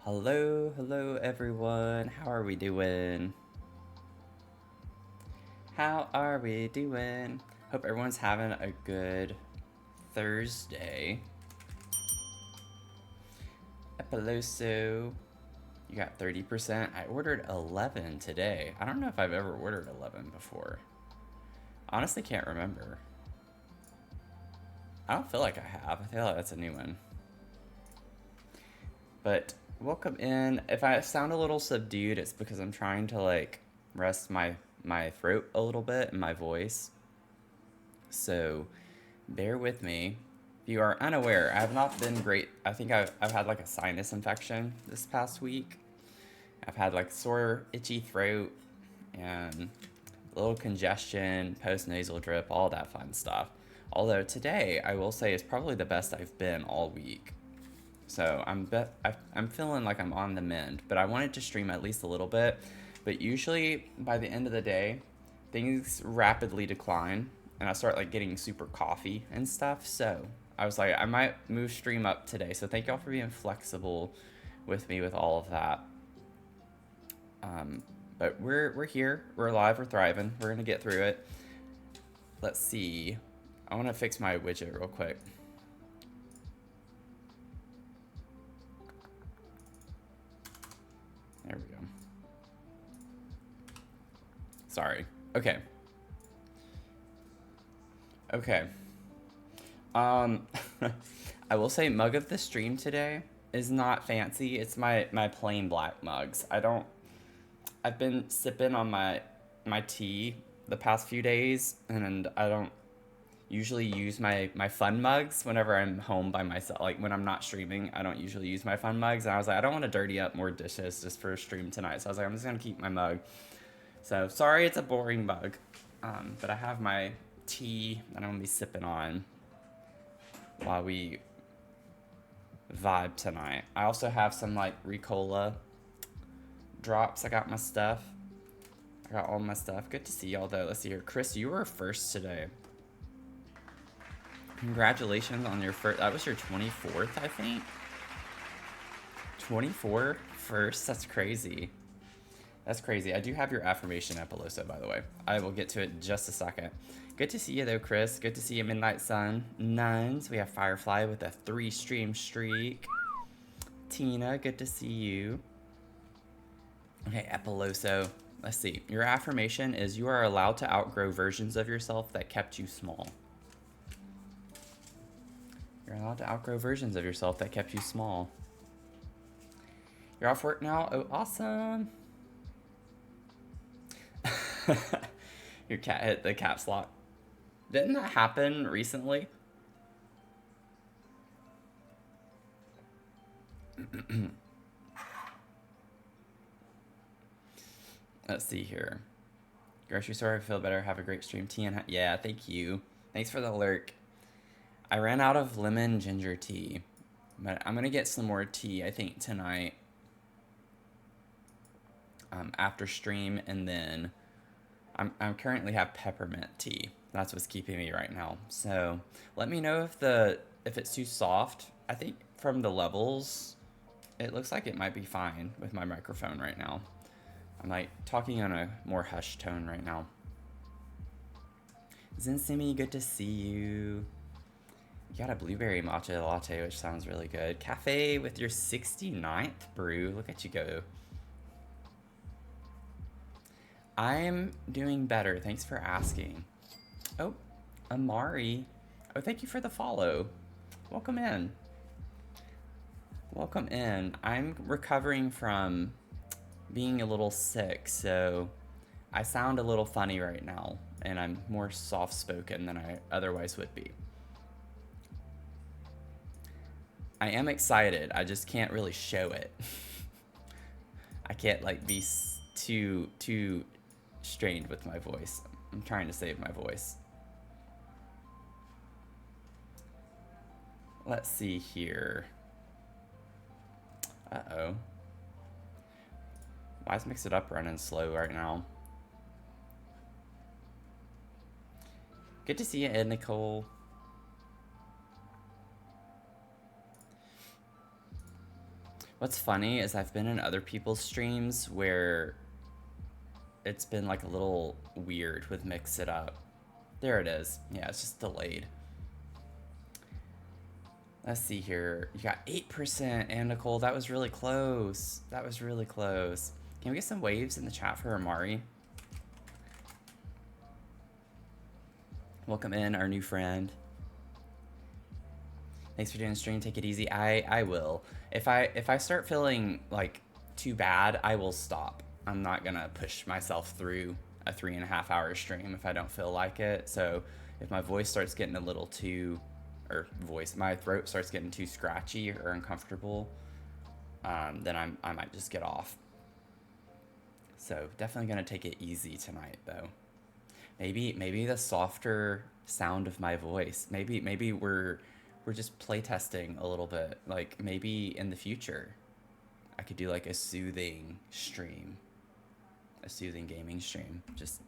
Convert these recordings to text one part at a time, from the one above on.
Hello everyone. How are we doing? How are we doing? Hope everyone's having a good Thursday. Epiloso, you got 30%. I ordered 11 today. I don't know if I've ever ordered 11 before. Honestly, can't remember. I don't feel like I have. I feel like that's a new one. But welcome in. If I sound a little subdued, it's because I'm trying to like rest my throat a little bit and my voice. So bear with me. If you are unaware, I have not been great. I think I've had like a sinus infection this past week. I've had like sore, itchy throat and a little congestion, post nasal drip, all that fun stuff. Although today, I will say, is probably the best I've been all week. So I'm feeling like I'm on the mend, but I wanted to stream at least a little bit. But usually by the end of the day, things rapidly decline, and I start like getting super coffee and stuff. So I was like, I might move stream up today. So thank y'all for being flexible with me with all of that. But we're here, we're alive, we're thriving. We're gonna get through it. Let's see. I want to fix my widget real quick. There we go. Sorry. Okay. Okay. Um, I will say mug of the stream today is not fancy. It's my plain black mugs. I've been sipping on my tea the past few days, and I don't usually use my fun mugs whenever I'm home by myself. Like when I'm not streaming, I don't usually use my fun mugs. And I was like, I don't want to dirty up more dishes just for a stream tonight. So I was like, I'm just gonna keep my mug. So sorry, it's a boring mug, but I have my tea that I'm gonna be sipping on while we vibe tonight. I also have some like Ricola drops. I got my stuff. I got all my stuff. Good to see y'all though. Let's see here. Chris, you were first today. Congratulations on your first. That was your 24th, I think. 24 first. That's crazy. That's crazy. I do have your affirmation, Epiloso, by the way. I will get to it in just a second. Good to see you, though, Chris. Good to see you, Midnight Sun. Nuns. We have Firefly with a 3-stream streak. Tina, good to see you. Okay, Epiloso. Let's see. Your affirmation is you are allowed to outgrow versions of yourself that kept you small. You're allowed to outgrow versions of yourself that kept you small. You're off work now? Oh, awesome. Your cat hit the caps lock. Didn't that happen recently? Let's see here. Grocery store, I feel better. Have a great stream. Tea and yeah, thank you. Thanks for the lurk. I ran out of lemon ginger tea, but I'm gonna get some more tea, I think, tonight. After stream, and then I'm currently have peppermint tea. That's what's keeping me right now. So let me know if it's too soft. I think from the levels, it looks like it might be fine with my microphone right now. I'm like talking on a more hushed tone right now. Zinsimi, good to see you. You got a blueberry matcha latte, which sounds really good. Cafe with your 69th brew. Look at you go. I'm doing better. Thanks for asking. Oh, Amari. Oh, thank you for the follow. Welcome in. Welcome in. I'm recovering from being a little sick, so I sound a little funny right now, and I'm more soft-spoken than I otherwise would be. I am excited. I just can't really show it. I can't like be too strained with my voice. I'm trying to save my voice. Let's see here. Uh-oh. Why is Mix It Up running slow right now? Good to see you, Ed What's funny is I've been in other people's streams where it's been like a little weird with mix it up. There it is. Yeah, it's just delayed. Let's see here. You got 8%, and Nicole, that was really close. That was really close. Can we get some waves in the chat for Amari? Welcome in, our new friend. Thanks for doing the stream. Take it easy. I will. If I start feeling like too bad, I will stop. I'm not gonna push myself through a 3.5 hour stream if I don't feel like it. So if my voice starts getting a little too, my throat starts getting too scratchy or uncomfortable, then I might just get off. So definitely gonna take it easy tonight though. Maybe the softer sound of my voice. Maybe we're just playtesting a little bit. Like maybe in the future, I could do like a soothing stream, a soothing gaming stream. Just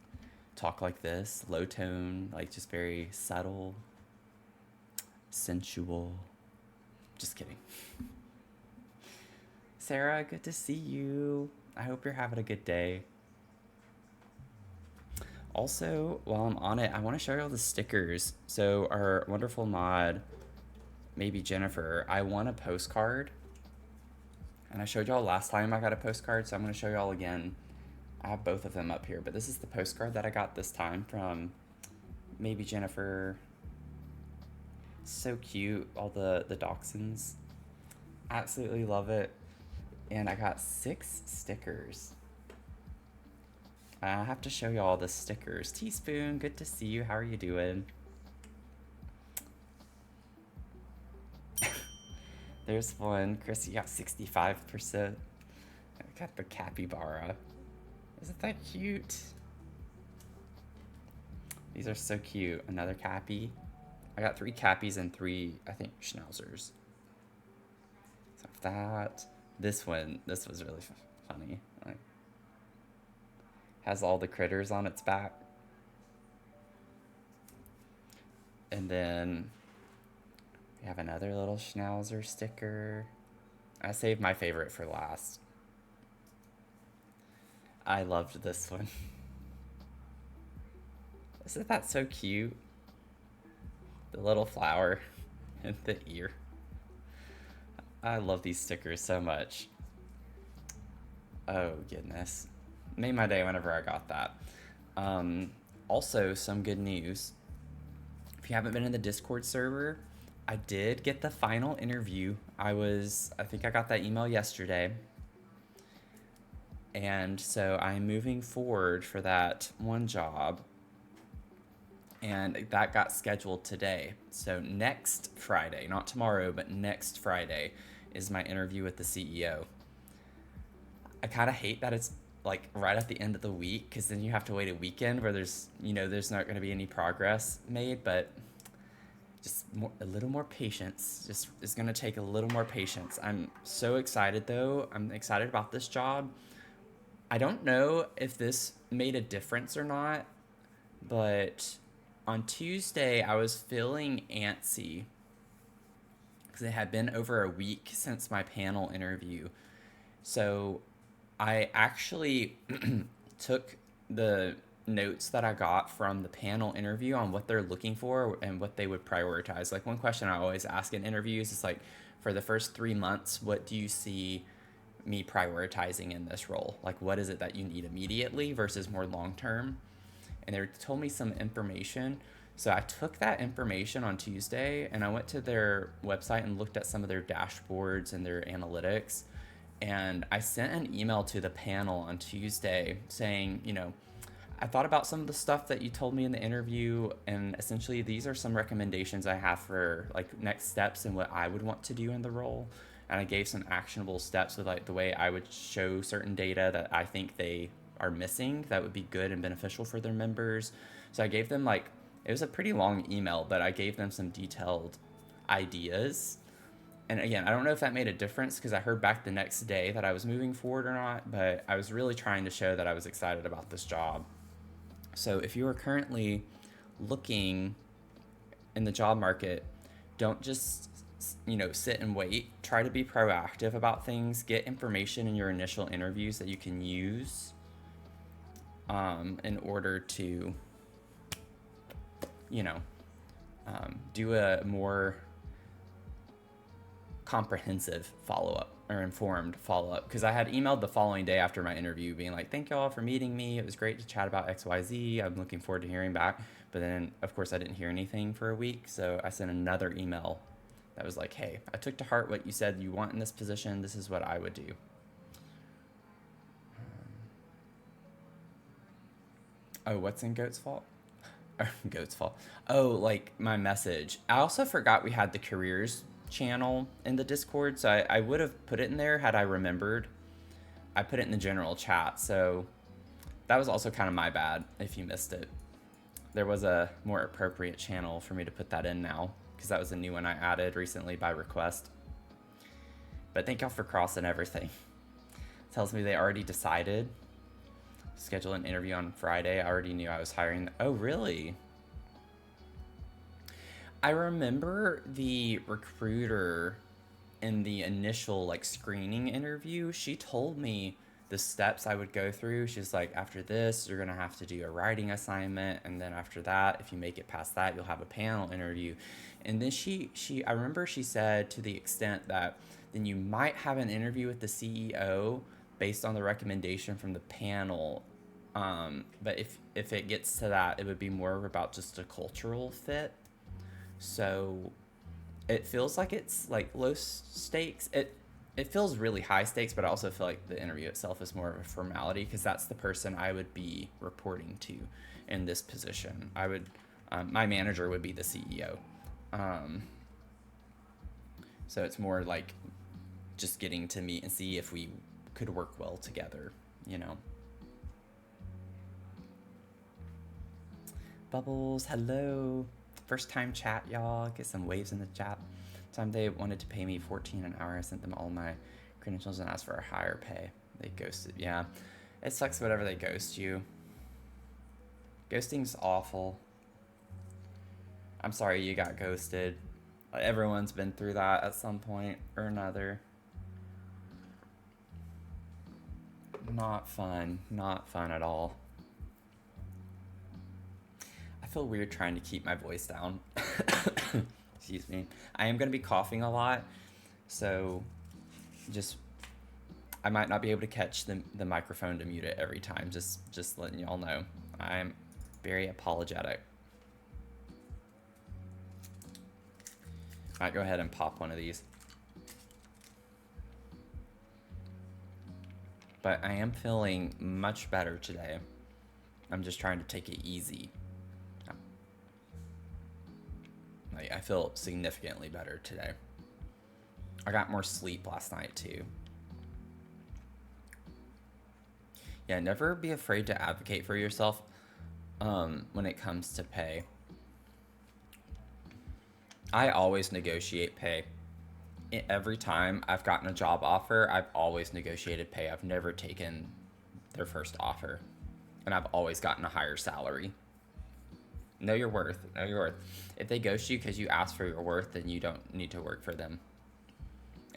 talk like this, low tone, like just very subtle, sensual. Just kidding. Sarah, good to see you. I hope you're having a good day. Also, while I'm on it, I want to show you all the stickers. So our wonderful mod, maybe Jennifer, I won a postcard. And I showed y'all last time I got a postcard, so I'm going to show y'all again. I have both of them up here, but this is the postcard that I got this time from maybe Jennifer. So cute, all the dachshunds. Absolutely love it. And I got 6 stickers. I have to show you all the stickers. Teaspoon, good to see you. How are you doing? There's one. Chris, you got 65%. I got the capybara. Isn't that cute? These are so cute. Another cappy. I got 3 cappies and 3, I think, schnauzers. So that. This one, this was really funny. Like, has all the critters on its back. And then we have another little schnauzer sticker. I saved my favorite for last. I loved this one. Isn't that so cute? The little flower and the ear. I love these stickers so much. Oh, goodness. Made my day whenever I got that. Also, some good news. If you haven't been in the Discord server, I did get the final interview. I think I got that email yesterday. And so I'm moving forward for that one job. And that got scheduled today. So next Friday, not tomorrow, but next Friday is my interview with the CEO. I kind of hate that it's like right at the end of the week, because then you have to wait a weekend where there's not going to be any progress made, but just a little more patience. Just it's going to take a little more patience. I'm so excited though. I'm excited about this job. I don't know if this made a difference or not, but on Tuesday I was feeling antsy because it had been over a week since my panel interview. So I actually took the notes that I got from the panel interview on what they're looking for and what they would prioritize. Like one question I always ask in interviews is like, for the first 3 months, what do you see me prioritizing in this role? Like, what is it that you need immediately versus more long-term? And they told me some information. So I took that information on Tuesday and I went to their website and looked at some of their dashboards and their analytics. And I sent an email to the panel on Tuesday saying, I thought about some of the stuff that you told me in the interview, and essentially these are some recommendations I have for like next steps and what I would want to do in the role. And I gave some actionable steps with like the way I would show certain data that I think they are missing that would be good and beneficial for their members. So I gave them it was a pretty long email, but I gave them some detailed ideas. And again, I don't know if that made a difference because I heard back the next day that I was moving forward or not, but I was really trying to show that I was excited about this job. So if you are currently looking in the job market, don't just sit and wait. Try to be proactive about things. Get information in your initial interviews that you can use in order to, you know, do a more comprehensive follow-up or informed follow-up, because I had emailed the following day after my interview being like, thank y'all for meeting me, it was great to chat about XYZ, I'm looking forward to hearing back. But then of course I didn't hear anything for a week, so I sent another email that was like, hey, I took to heart what you said you want in this position, this is what I would do. Oh, what's in Goat's fault? Goat's fault. Oh, like my message. I also forgot we had the careers channel in the Discord, so I would have put it in there had I remembered. I put it in the general chat, so that was also kind of my bad if you missed it. There was a more appropriate channel for me to put that in now, because that was a new one I added recently by request. But thank y'all for crossing everything. Tells me they already decided. Schedule an interview on Friday. I already knew I was hiring. Oh, really? I remember the recruiter in the initial screening interview, she told me the steps I would go through. She's like, after this, you're gonna have to do a writing assignment, and then after that, if you make it past that, you'll have a panel interview. And then I remember she said to the extent that then you might have an interview with the CEO based on the recommendation from the panel. But if it gets to that, it would be more about just a cultural fit. So it feels like it's low stakes. It feels really high stakes, but I also feel like the interview itself is more of a formality, because that's the person I would be reporting to in this position. I would, my manager would be the CEO. So it's more like just getting to meet and see if we could work well together, Bubbles, hello. First time chat, y'all. Get some waves in the chat. Time they wanted to pay me $14 an hour. I sent them all my credentials and asked for a higher pay. They ghosted. Yeah, it sucks whenever they ghost you. Ghosting's awful. I'm sorry you got ghosted. Everyone's been through that at some point or another. Not fun. Not fun at all. I feel weird trying to keep my voice down. Excuse me. I am going to be coughing a lot, so I might not be able to catch the microphone to mute it every time. Just letting y'all know. I'm very apologetic. Might go ahead and pop one of these. But I am feeling much better today. I'm just trying to take it easy. I feel significantly better today. I got more sleep last night too. Yeah, never be afraid to advocate for yourself when it comes to pay. I always negotiate pay. Every time I've gotten a job offer, I've always negotiated pay. I've never taken their first offer. And I've always gotten a higher salary. Know your worth. Know your worth. If they ghost you because you asked for your worth, then you don't need to work for them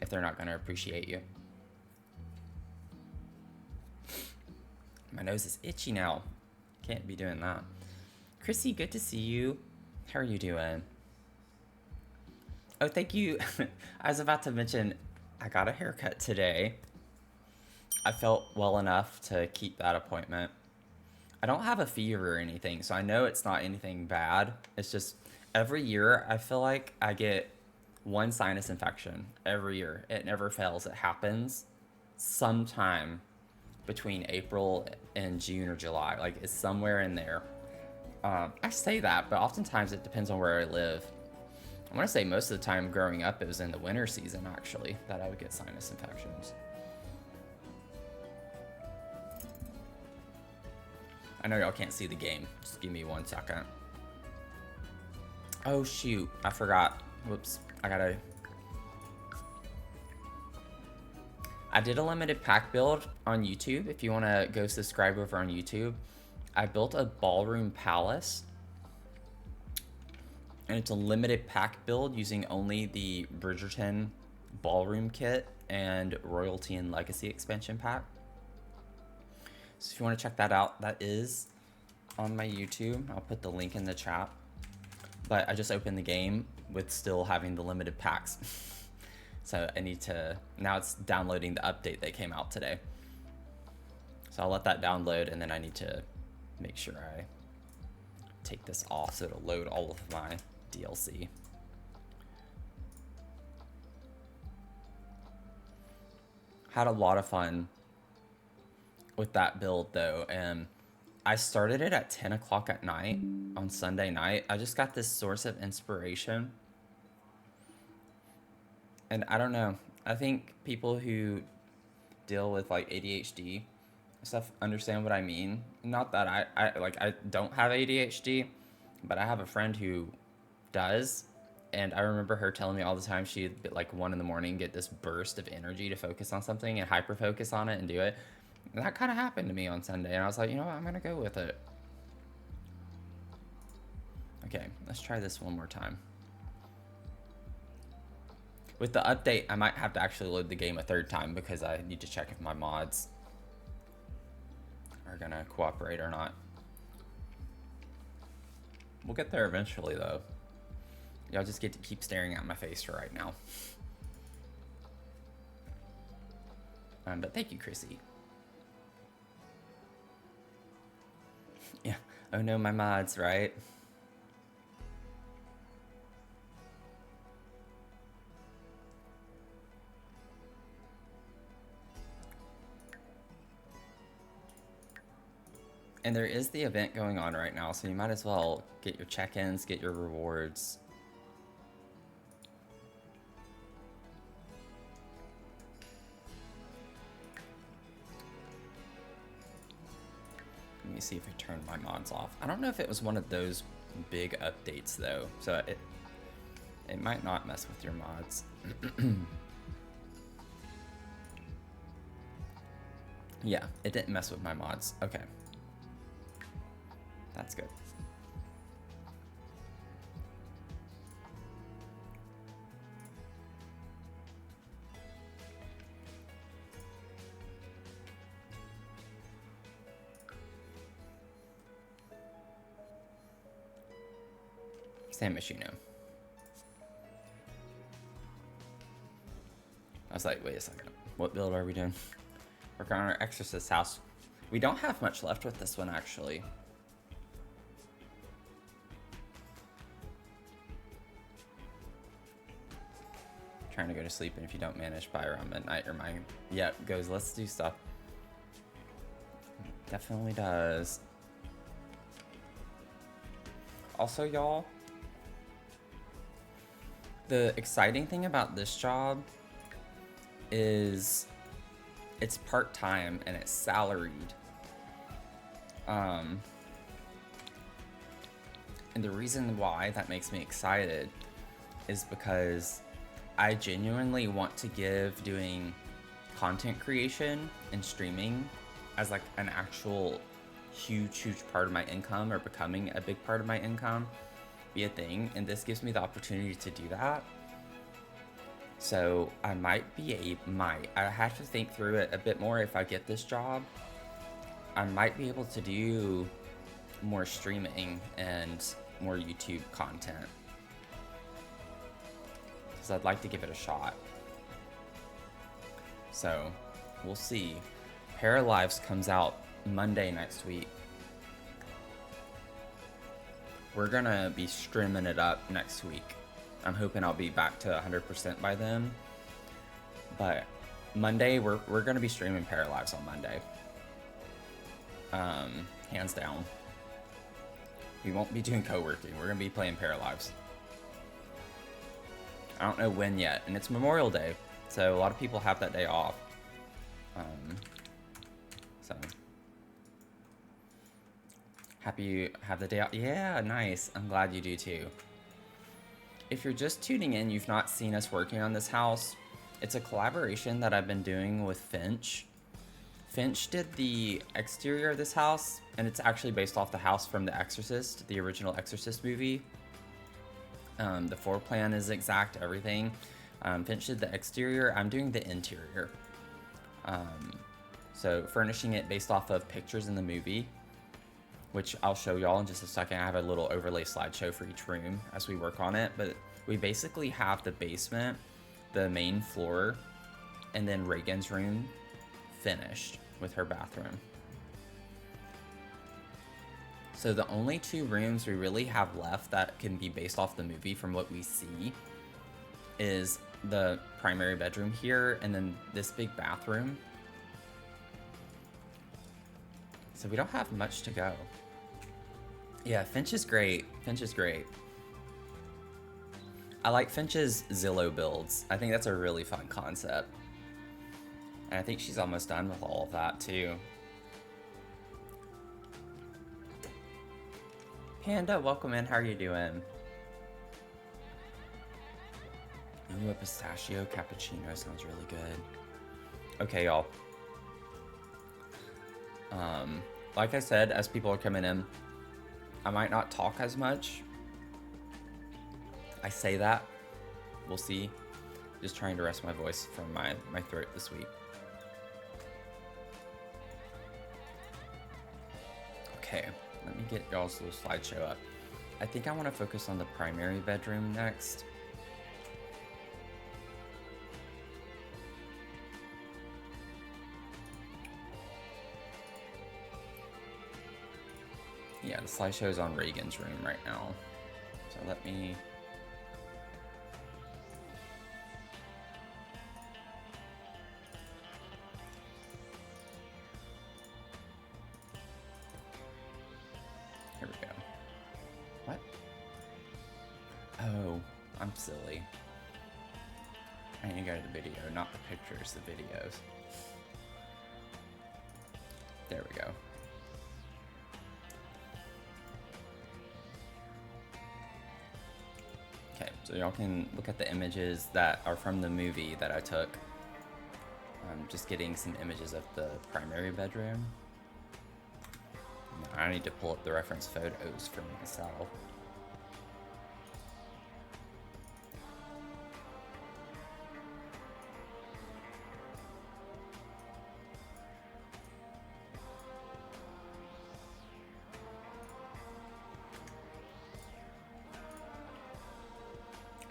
if they're not going to appreciate you. My nose is itchy now. Can't be doing that. Chrissy, good to see you. How are you doing? Oh, thank you. I was about to mention, I got a haircut today. I felt well enough to keep that appointment. I don't have a fever or anything, so I know it's not anything bad. It's just every year I feel like I get one sinus infection every year. It never fails. It happens sometime between April and June or July. It's somewhere in there. I say that, but oftentimes it depends on where I live. I want to say most of the time growing up, it was in the winter season, actually, that I would get sinus infections. I know y'all can't see the game. Just give me 1 second. Oh, shoot. I forgot. Whoops. I did a limited pack build on YouTube. If you want to go subscribe over on YouTube. I built a ballroom palace. and it's a limited pack build using only the Bridgerton Ballroom kit and Royalty and Legacy expansion pack. So if you want to check that out, that is on my YouTube. I'll put the link in the chat. But I just opened the game with still having the limited packs. So I need to, now it's downloading the update that came out today. So I'll let that download, and then I need to make sure I take this off so it'll load all of my DLC. Had a lot of fun with that build though, and I started it at 10 o'clock at night on Sunday night. I just got this source of inspiration, and I don't know, I think people who deal with like ADHD stuff understand what I mean. Not that I don't have ADHD, but I have a friend who does, and I remember her telling me all the time she'd at like 1 in the morning get this burst of energy to focus on something and hyper focus on it and do it. And that kind of happened to me on Sunday, and I was like, you know what, I'm gonna go with it. Okay, let's try this one more time. With the update, I might have to actually load the game a third time because I need to check if my mods are gonna cooperate or not. We'll get there eventually though. Y'all just get to keep staring at my face for right now. But thank you, Chrissy. Yeah. Oh no, my mods, right? And there is the event going on right now, so you might as well get your check-ins, get your rewards. Let me see if I turned my mods off. I don't know if it was one of those big updates though, so it might not mess with your mods. Yeah, it didn't mess with my mods. Okay. That's good. Same as you know. I was like, wait a second. What build are we doing? Working on our Exorcist house. We don't have much left with this one, actually. Trying to go to sleep, and if you don't manage by around midnight, your mind, yeah, goes, let's do stuff. Definitely does. Also, y'all, the exciting thing about this job is it's part-time and it's salaried. And the reason why that makes me excited is because I genuinely want to give doing content creation and streaming as like an actual huge part of my income, or becoming a big part of my income, be a thing, and this gives me the opportunity to do that. So I I have to think through it a bit more. If I get this job, I might be able to do more streaming and more YouTube content, because I'd like to give it a shot. So we'll see. Paralives comes out Monday next week. We're gonna be streaming it up next week. I'm hoping I'll be back to 100% by then. But Monday, we're gonna be streaming Paralives on Monday. Hands down. We won't be doing co-working. We're gonna be playing Paralives. I don't know when yet, and it's Memorial Day, so a lot of people have that day off. So happy you have the day off. Yeah, nice. I'm glad you do too. If you're just tuning in, you've not seen us working on this house. It's a collaboration that I've been doing with Finch. Finch did the exterior of this house, and it's actually based off the house from The Exorcist, the original Exorcist movie. The floor plan is exact, everything. Finch did the exterior, I'm doing the interior. So furnishing it based off of pictures in the movie, which I'll show y'all in just a second. I have a little overlay slideshow for each room as we work on it, but we basically have the basement, the main floor, and then Reagan's room finished with her bathroom. So the only two rooms we really have left that can be based off the movie from what we see is the primary bedroom here and then this big bathroom. So we don't have much to go. Yeah, Finch is great. Finch is great. I like Finch's Zillow builds. I think that's a really fun concept. And I think she's almost done with all of that too. Panda, welcome in. How are you doing? Ooh, a pistachio cappuccino sounds really good. Okay, y'all. Like I said, as people are coming in, I might not talk as much. I say that. We'll see. Just trying to rest my voice from my throat this week. Okay, let me get y'all's little slideshow up. I think I want to focus on the primary bedroom next. Yeah, the slideshow is on Reagan's room right now. So let me... Here we go. What? Oh, I'm silly. I need to go to the video, not the pictures, the videos. There we go. Okay, so y'all can look at the images that are from the movie that I took. I'm just getting some images of the primary bedroom. I need to pull up the reference photos for myself.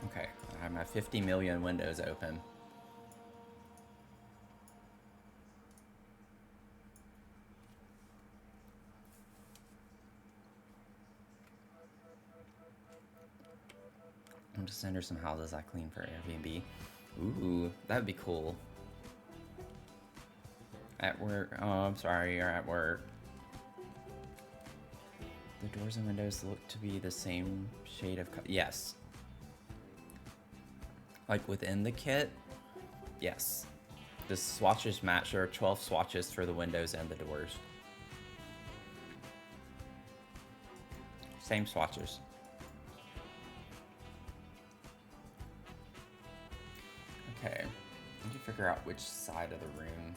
Okay, I have my 50 million windows open. I'm just send her some houses I clean for Airbnb. Ooh, that'd be cool. At work, oh, I'm sorry, you're at work. The doors and windows look to be the same shade of color. Yes. Like within the kit, yes. The swatches match. There are 12 swatches for the windows and the doors. Same swatches. Okay, I need to figure out which side of the room.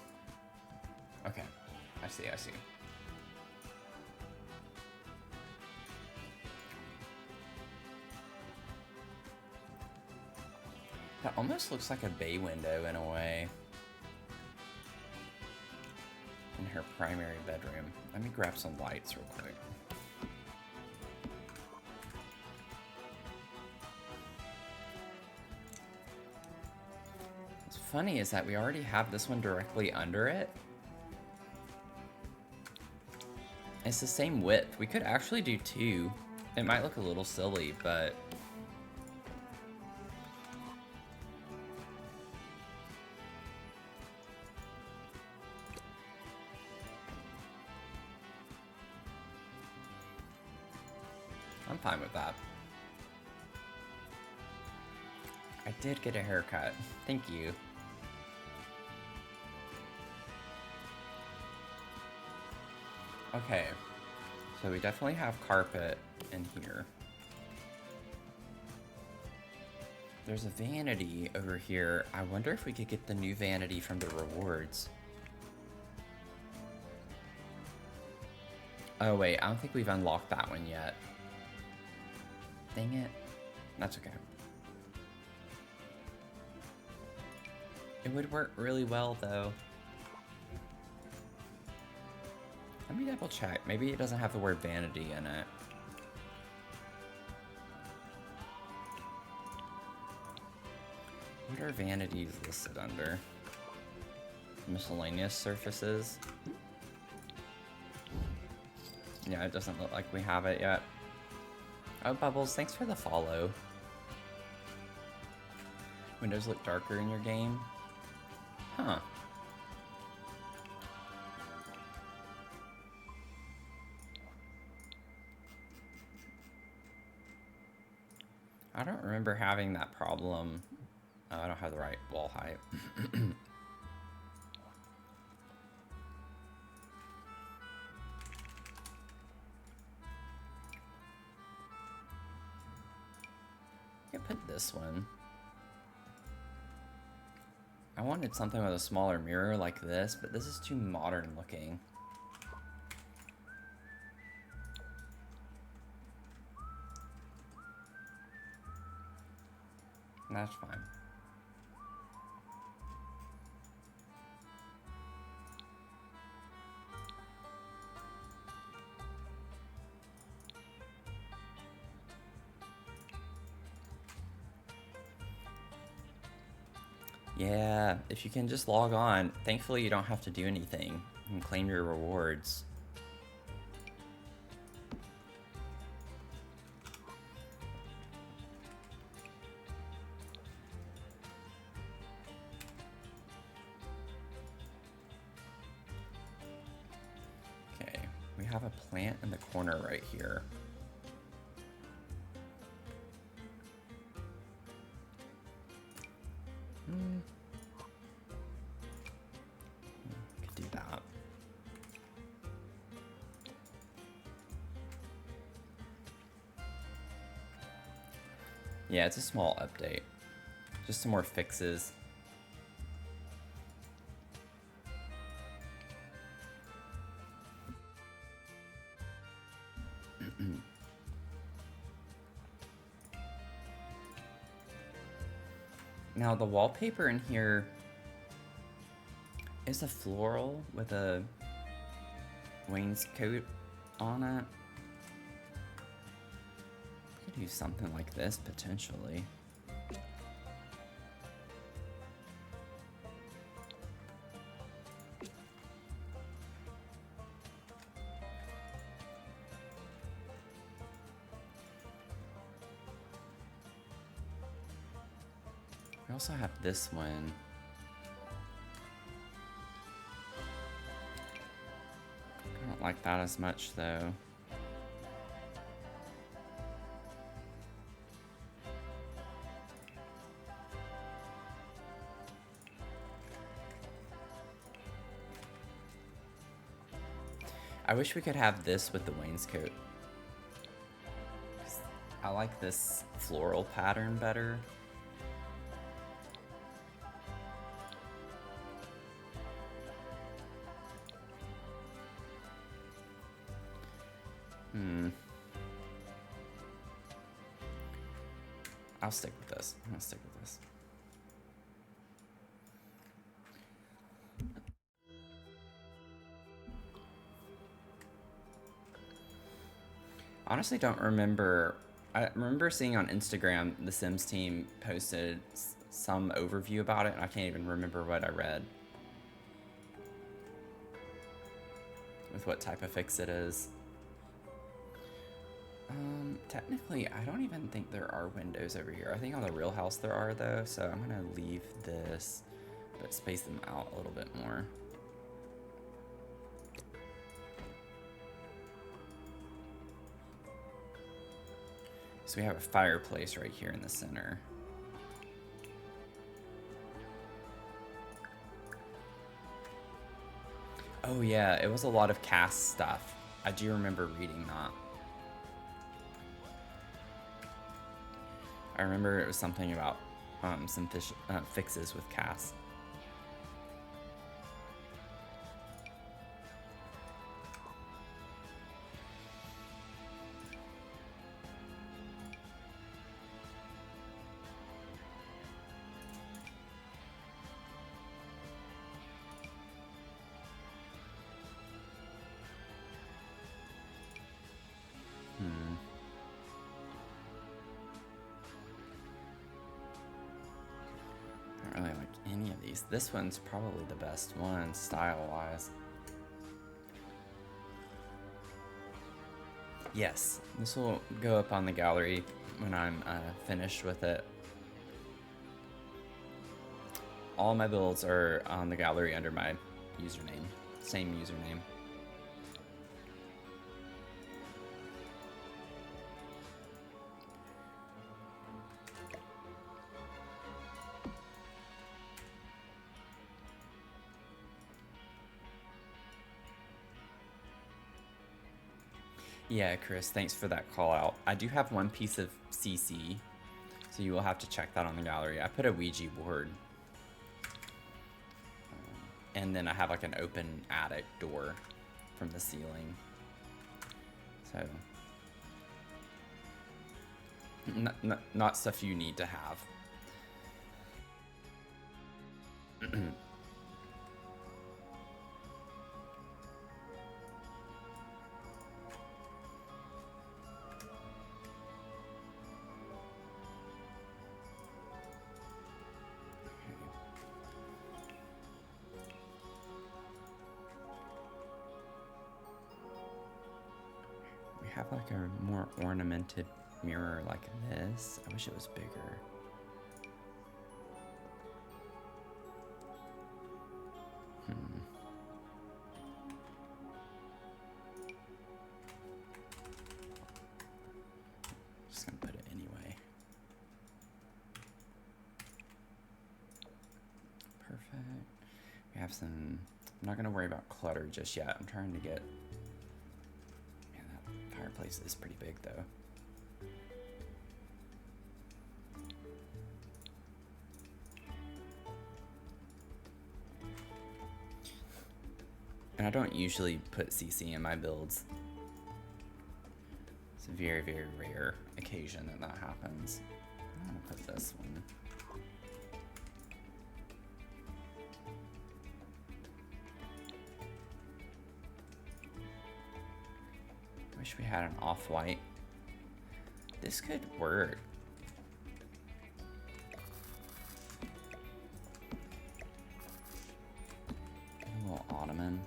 Okay, I see, I see. That almost looks like a bay window in a way. In her primary bedroom. Let me grab some lights real quick. What's funny is that we already have this one directly under it. It's the same width. We could actually do two. It might look a little silly, but... I'm fine with that. I did get a haircut. Thank you. Okay, so we definitely have carpet in here. There's a vanity over here. I wonder if we could get the new vanity from the rewards. Oh wait, I don't think we've unlocked that one yet. Dang it. That's okay. It would work really well, though. Let me double check. Maybe it doesn't have the word vanity in it. What are vanities listed under? Miscellaneous surfaces. Yeah, it doesn't look like we have it yet. Oh, Bubbles, thanks for the follow. Windows look darker in your game? Huh. I don't remember having that problem. Oh, I don't have the right wall height. I could put this one. I wanted something with a smaller mirror like this, but this is too modern looking. That's fine. Yeah, if you can just log on. Thankfully, you don't have to do anything. You can claim your rewards. Okay, we have a plant in the corner right here. Could do that. Yeah, it's a small update. Just some more fixes. Now, the wallpaper in here is a floral with a wainscot on it. We could do something like this, potentially. We also have this one. I don't like that as much, though. I wish we could have this with the wainscot. I like this floral pattern better. I'll stick with this. I'm gonna stick with this. Honestly, don't remember. I remember seeing on Instagram the Sims team posted some overview about it, and I can't even remember what I read. With what type of fix it is. Technically, I don't even think there are windows over here. I think on the real house there are, though, so I'm gonna leave this, but space them out a little bit more. So we have a fireplace right here in the center. Oh yeah, it was a lot of cast stuff. I do remember reading that. I remember it was something about some fixes with cast. galleries. This one's probably the best one, style-wise. Yes, this will go up on the gallery when I'm finished with it. All my builds are on the gallery under my username, same username. Yeah, Chris, thanks for that call out. I do have one piece of CC, so you will have to check that on the gallery. I put a Ouija board. And then I have like an open attic door from the ceiling. So, not stuff you need to have. Have like a more ornamented mirror like this. I wish it was bigger. Just gonna put it anyway. Perfect. We have some, I'm not gonna worry about clutter just yet. I'm trying to get, fireplace is pretty big though. And I don't usually put CC in my builds. It's a very, very rare occasion that happens. I'm gonna put this one. Wish we had an off-white. This could work. A little ottoman.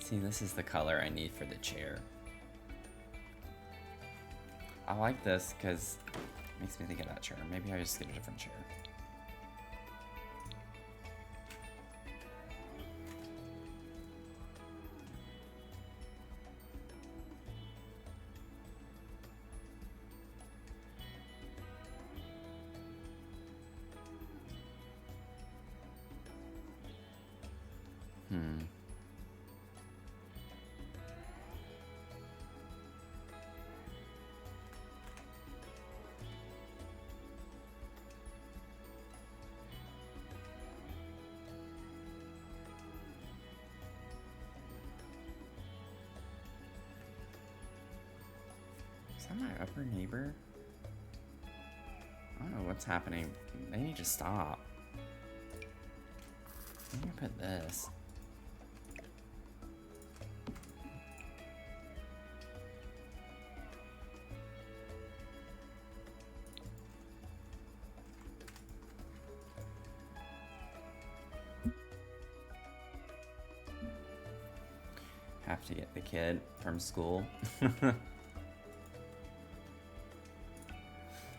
See, this is the color I need for the chair. I like this because it makes me think of that chair. Maybe I just get a different chair. Is that my upper neighbor? I don't know what's happening. They need to stop. I'm gonna put this. Have to get the kid from school.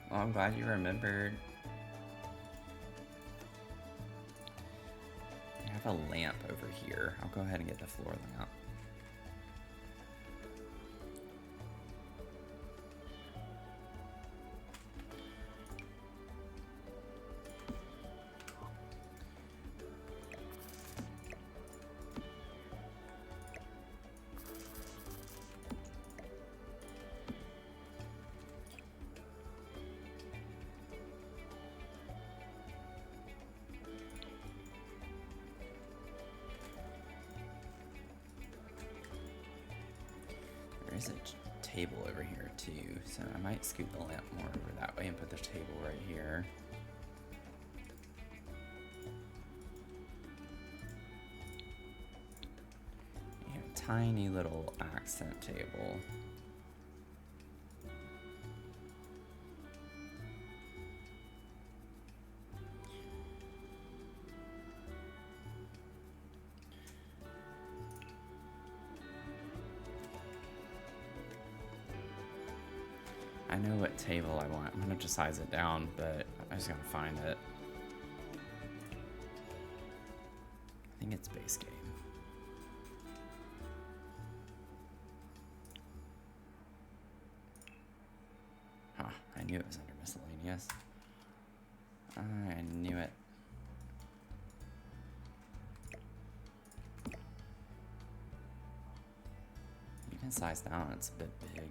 Well, I'm glad you remembered. I have a lamp over here. I'll go ahead and get the floor lamp. There's a table over here too, so I might scoot the lamp more over that way and put the table right here. tiny little accent table. I know what table I want. I'm gonna just size it down, but I just gotta find it. I think it's base game. Huh, I knew it was under miscellaneous. I knew it. You can size down, it's a bit big.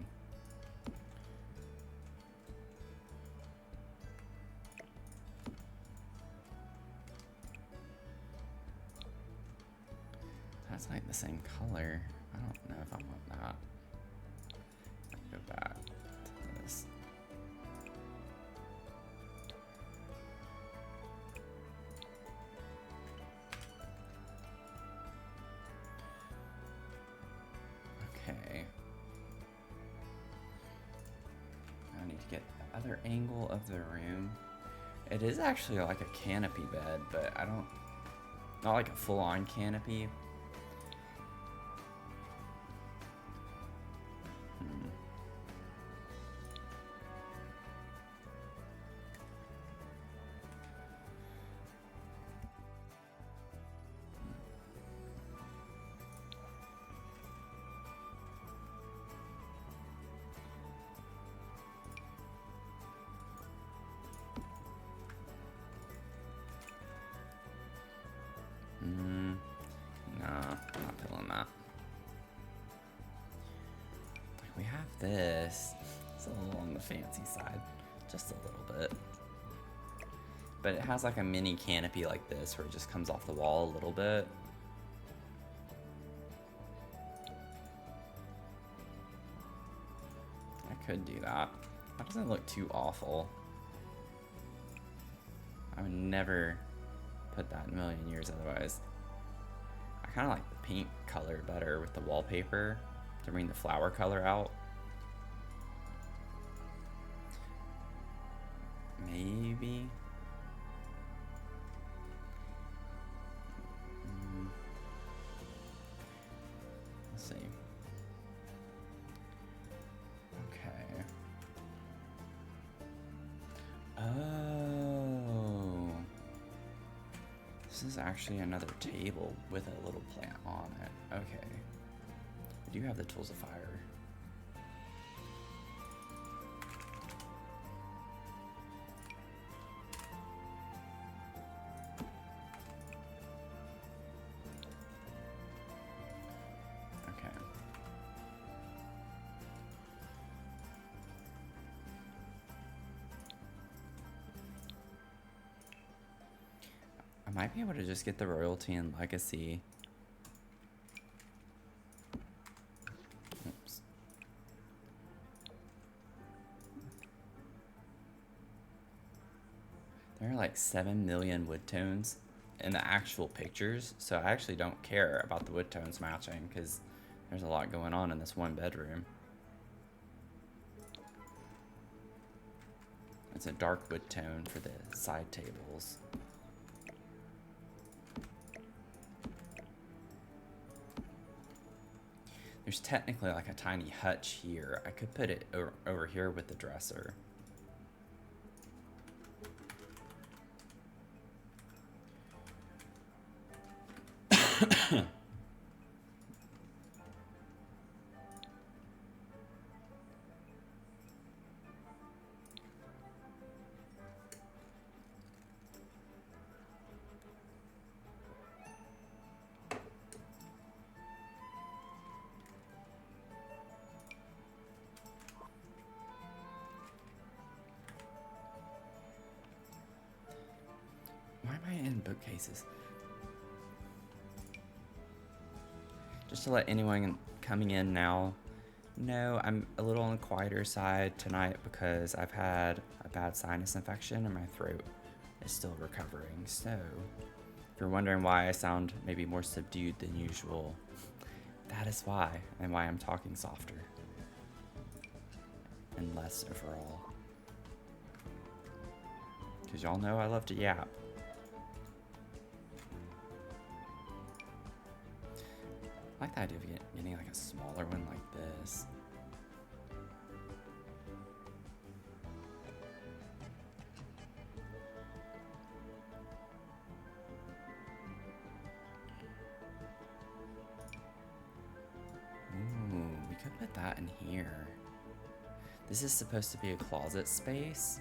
That's like the same color. I don't know if I want that. Go back to this. Okay. I need to get the other angle of the room. It is actually like a canopy bed, but I don't, not like a full-on canopy. Not feeling that. We have this. It's a little on the fancy side, just a little bit. But it has like a mini canopy like this where it just comes off the wall a little bit. I could do that. That doesn't look too awful. I would never put that in a million years otherwise. I kind of like the pink color better with the wallpaper to bring the flower color out. Maybe. Let's see. Okay. Oh. This is actually another table with a little plant on it. Okay. We do have the tools of fire. Okay. I might be able to just get the royalty and legacy. Oops. There are like 7 million wood tones in the actual pictures, so I actually don't care about the wood tones matching because there's a lot going on in this one bedroom. It's a dark wood tone for the side tables. There's technically like a tiny hutch here. I could put it over here with the dresser. Why am I in bookcases? Just to let anyone coming in now know, I'm a little on the quieter side tonight because I've had a bad sinus infection and my throat is still recovering. So, if you're wondering why I sound maybe more subdued than usual, That is why, and why I'm talking softer. And less overall. Because y'all know I love to yap. I like the idea of getting like a smaller one like this. Ooh, we could put that in here. This is supposed to be a closet space.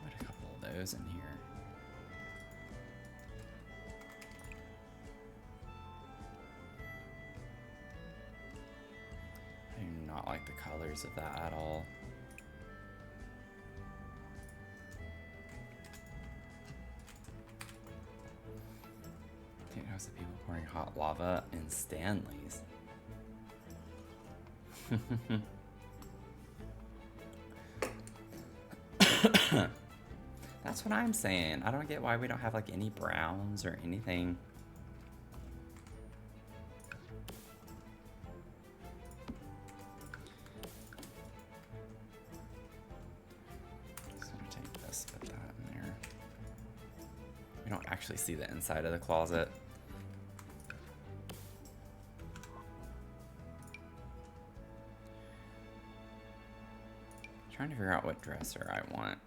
Put a couple of those in here. I do not like the colors of that at all. How's the people pouring hot lava in Stanley's? That's what I'm saying. I don't get why we don't have like any browns or anything. So I'm gonna take this, put that in there. We don't actually see the inside of the closet. Trying to figure out what dresser I want.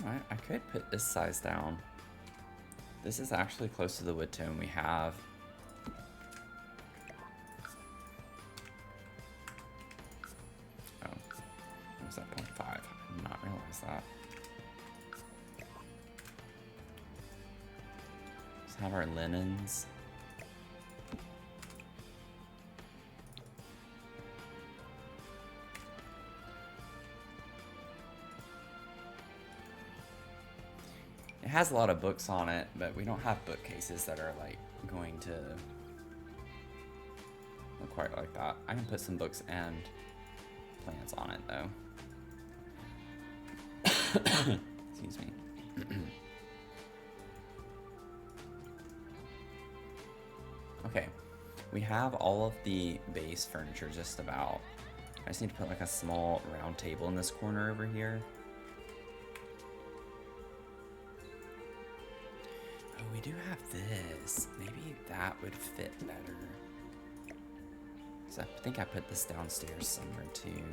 Alright, I could put this size down. This is actually close to the wood tone we have. Oh, what was that, 0.5? I did not realize that. Let's have our linens. It has a lot of books on it, but we don't have bookcases that are like going to look quite like that. I can put some books and plants on it though. Excuse me. Okay, we have all of the base furniture just about. I just need to put like a small round table in this corner over here. Oh, we do have this. Maybe that would fit better. So I think I put this downstairs somewhere too.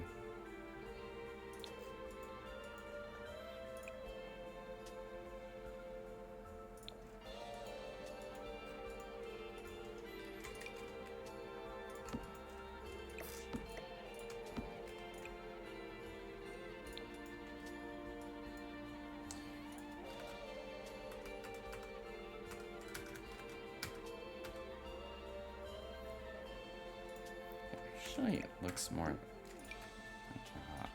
Actually, it looks more like that.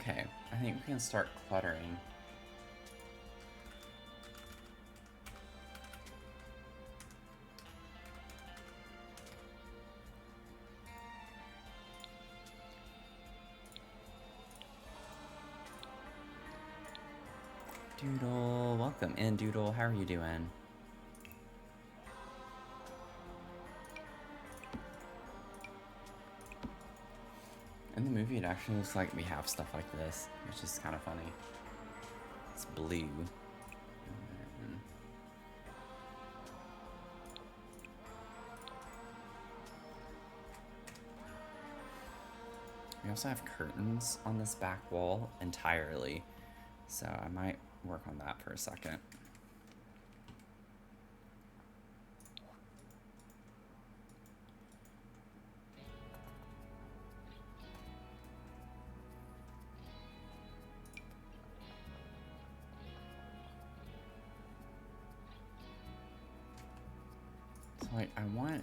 Okay, I think we can start cluttering. Doodle, welcome in, Doodle. How are you doing? In the movie, it actually looks like we have stuff like this, which is kind of funny. It's blue. We also have curtains on this back wall entirely, so I might work on that for a second. Like, I want...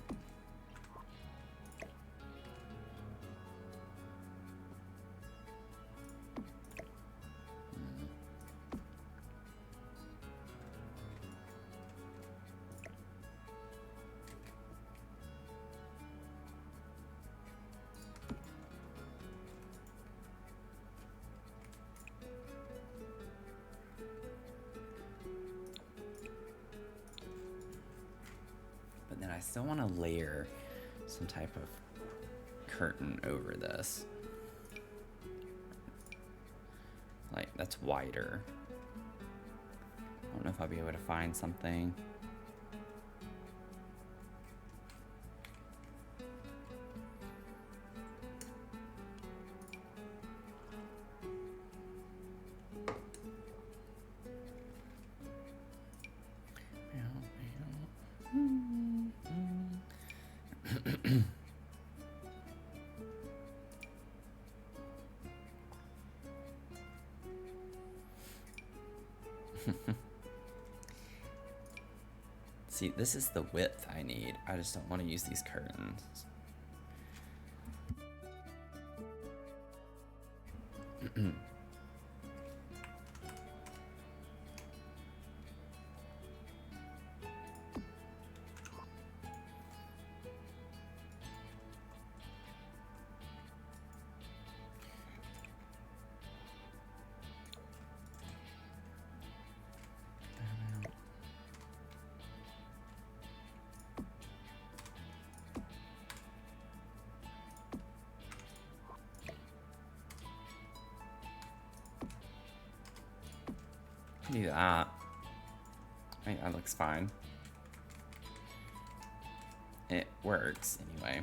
But then I still want to layer some type of curtain over this. Like, that's wider. I don't know if I'll be able to find something. See, this is the width I need. I just don't want to use these curtains. Do that. I think that looks fine. It works anyway.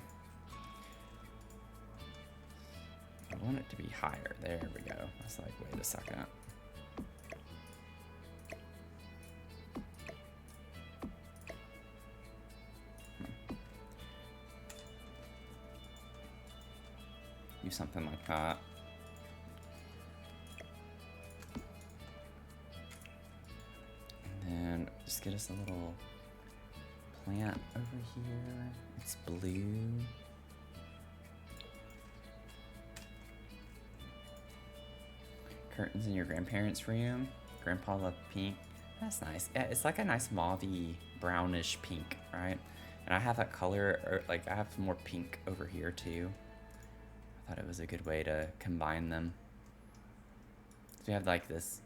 I want it to be higher. There we go. That's like, wait a second. Do something like that. Just get us a little plant over here. It's blue. Curtains in your grandparents' room. Grandpa loved pink. That's nice. Yeah, it's like a nice mauvey, brownish pink, right? And I have that color, or like I have some more pink over here too. I thought it was a good way to combine them. So we have like this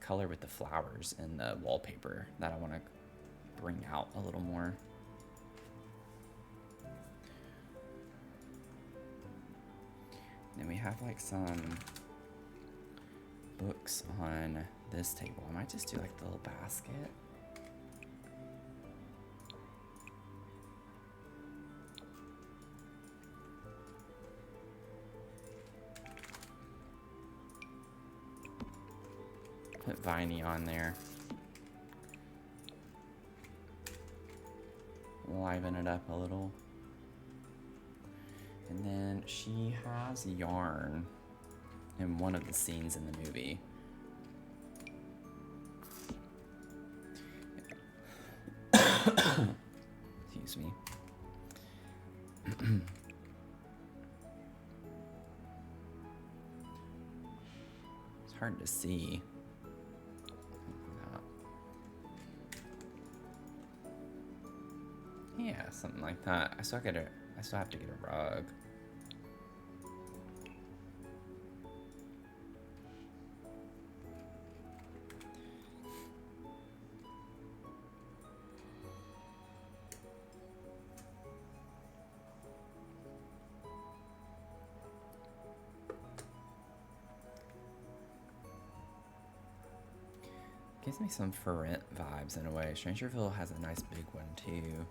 color with the flowers and the wallpaper that I want to bring out a little more. And then we have like some books on this table. I might just do like the little basket. Put Viney on there. Liven it up a little. And then she has yarn in one of the scenes in the movie. Excuse me. It's hard to see. Yeah, something like that. I still have to get a rug. Gives me some For Rent vibes in a way. Strangerville has a nice big one too.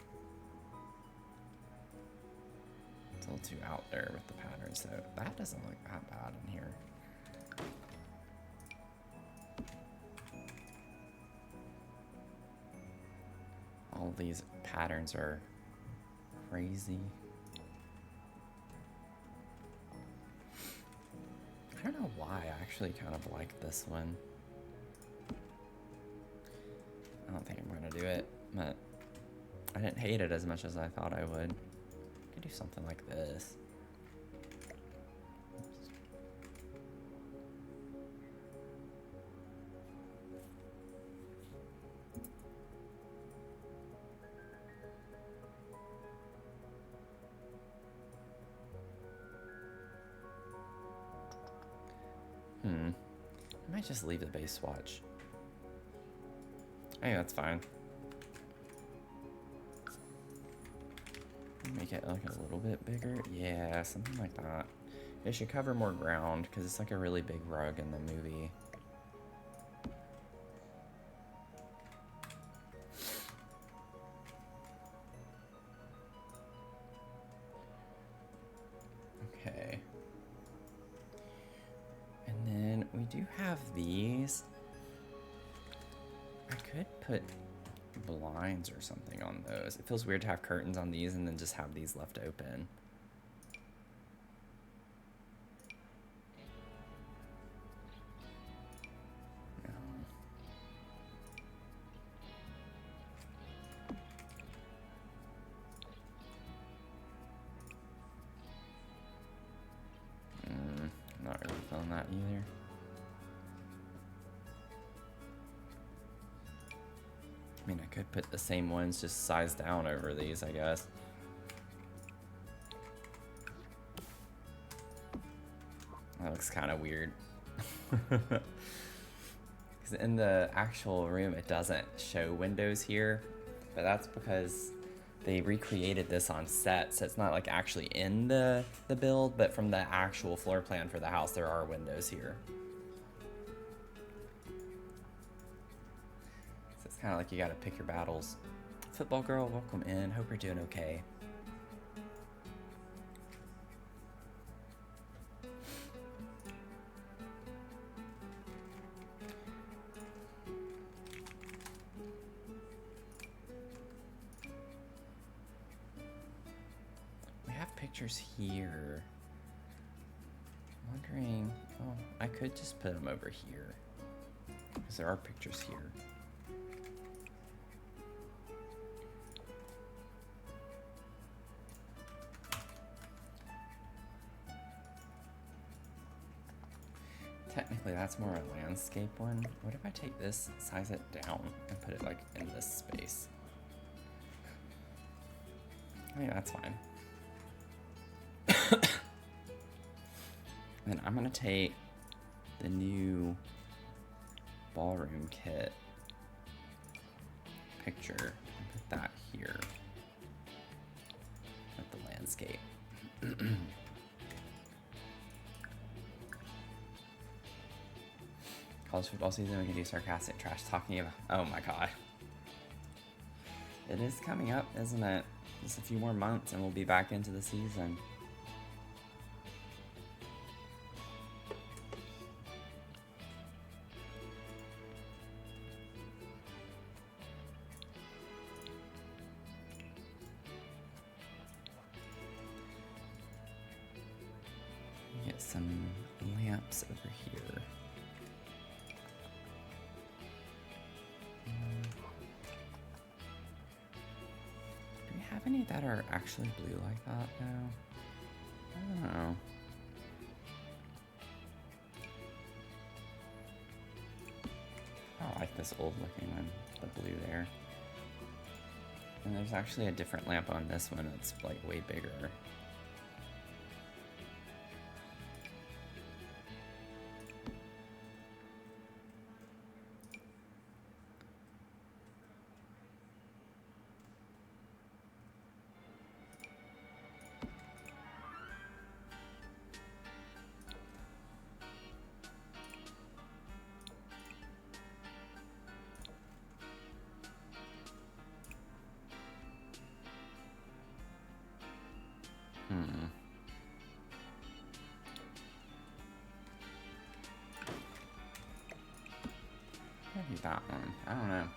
It's a little too out there with the pattern, so that doesn't look that bad in here. All these patterns are crazy. I don't know why, I actually kind of like this one. I don't think I'm gonna do it, but I didn't hate it as much as I thought I would. I could do something like this. I might just leave the base swatch. Hey, that's fine. Make it like a little bit bigger. Yeah, something like that. It should cover more ground because it's like a really big rug in the movie. Okay. And then we do have these. I could put blinds or something on those. It feels weird to have curtains on these and then just have these left open. Not really feeling that either. I mean, I could put the same ones just sized down over these, I guess. That looks kind of weird. Because in the actual room, it doesn't show windows here, but that's because they recreated this on set, so it's not like actually in the build, but from the actual floor plan for the house, there are windows here. So it's kind of like you got to pick your battles. Football girl, welcome in. Hope you're doing okay. Pictures here. I'm wondering, oh, I could just put them over here because there are pictures here. Technically, that's more a landscape one. What if I take this, size it down, and put it like in this space? I think that's fine. And I'm gonna take the new ballroom kit picture and put that here with the landscape. College football season, we can do sarcastic trash talking about. Oh my god. It is coming up, isn't it? Just a few more months and we'll be back into the season. Get some lamps over here. Do we have any that are actually blue like that though? I don't know. I like this old looking one, the blue there. And there's actually a different lamp on this one that's like way bigger. Maybe that one. I don't know.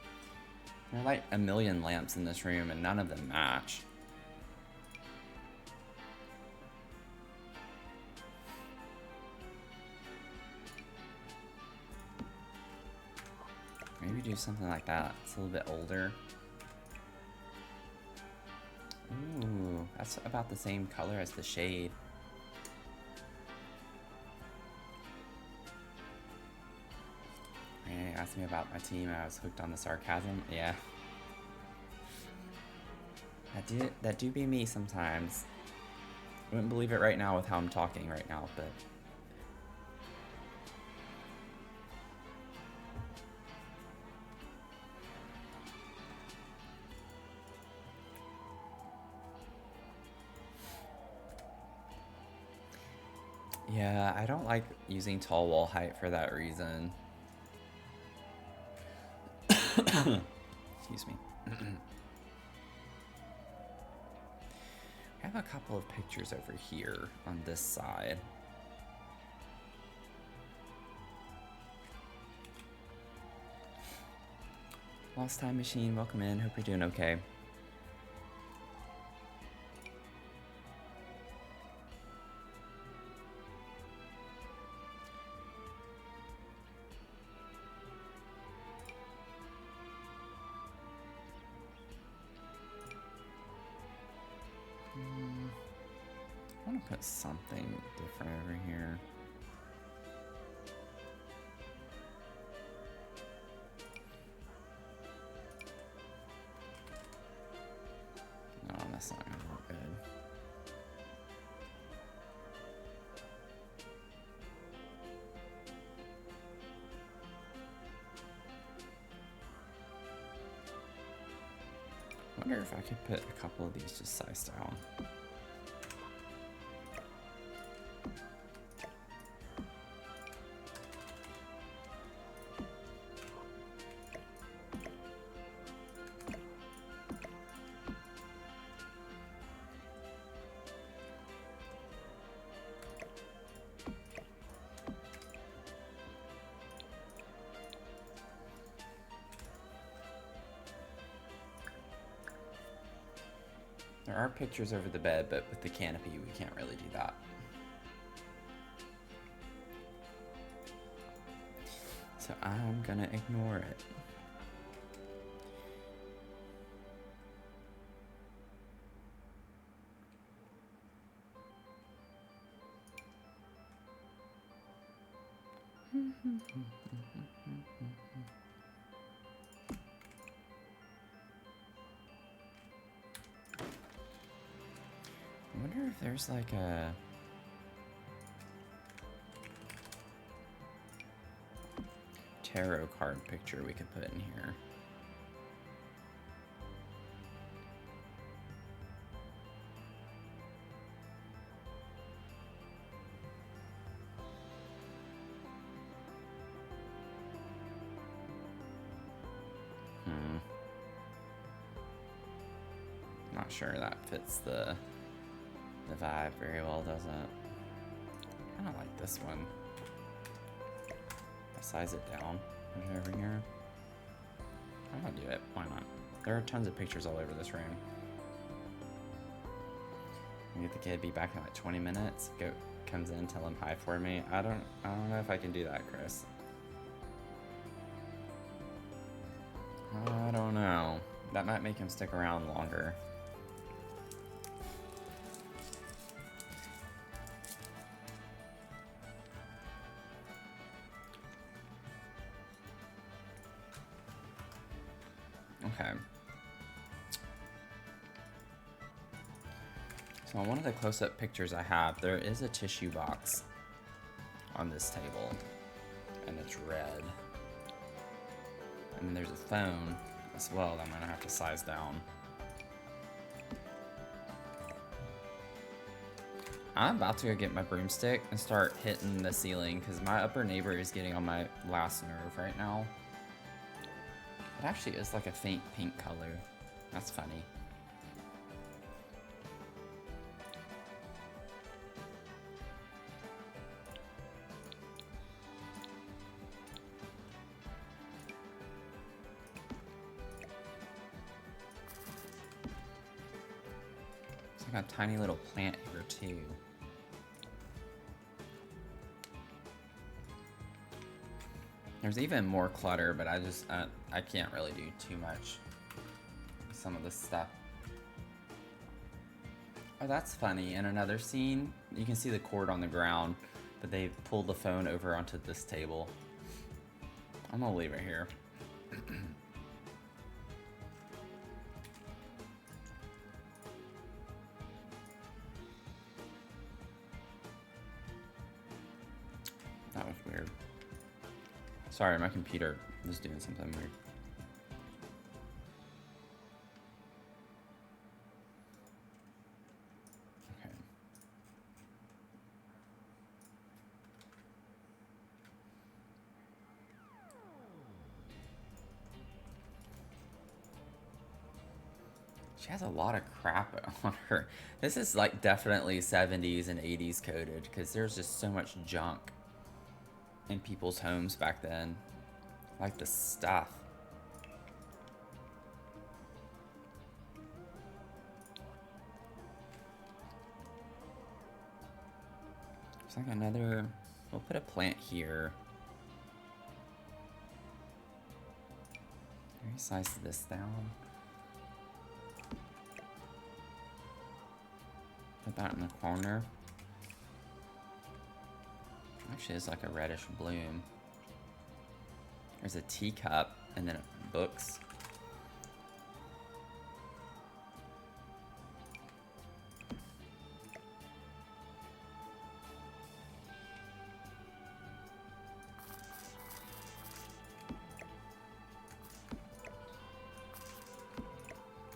There are like a million lamps in this room and none of them match. Maybe do something like that. It's a little bit older. Ooh, that's about the same color as the shade. Randy asked me about my team and I was hooked on the sarcasm. Yeah. That do be me sometimes. I wouldn't believe it right now with how I'm talking right now, but... Yeah, I don't like using tall wall height for that reason. Excuse me. I have a couple of pictures over here on this side. Lost Time Machine, welcome in. Hope you're doing okay. I want to put something different over here. No, that's not gonna look good. I wonder if I could put a couple of these just sized down. There are pictures over the bed, but with the canopy, we can't really do that. So I'm gonna ignore it. I wonder if there's like a... tarot card picture we could put in here. Not sure that fits the vibe very well, does it? I kind of like this one. I'll size it down. Put it over here. I'm gonna do it. Why not? There are tons of pictures all over this room. Get the kid be back in like 20 minutes. Go comes in, tell him hi for me. I don't know if I can do that, Chris. I don't know. That might make him stick around longer. Okay. So on one of the close-up pictures I have, there is a tissue box on this table, and it's red. And then there's a phone as well that I'm gonna have to size down. I'm about to go get my broomstick and start hitting the ceiling because my upper neighbor is getting on my last nerve right now. It actually is like a faint pink color. That's funny. It's like a tiny little plant here too. There's even more clutter, but I can't really do too much with some of this stuff. Oh, that's funny. In another scene, you can see the cord on the ground, but they pulled the phone over onto this table. I'm gonna leave it here. That was weird. Sorry, my computer was doing something weird. Okay. She has a lot of crap on her. This is like definitely 70s and 80s coded because there's just so much junk in people's homes back then. Like the stuff. It's like another... We'll put a plant here. Resize this down. Put that in the corner. Actually, it's like a reddish bloom. There's a teacup and then books.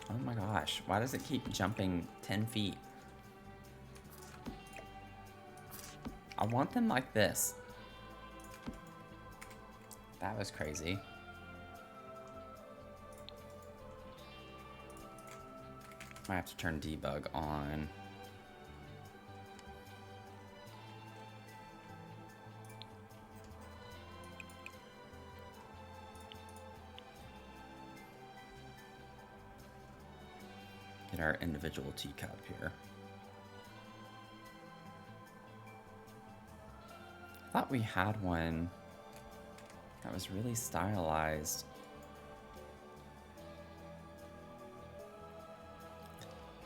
Oh my gosh, why does it keep jumping 10 feet? I want them like this. That was crazy. I have to turn debug on. Get our individual teacup here. I thought we had one that was really stylized.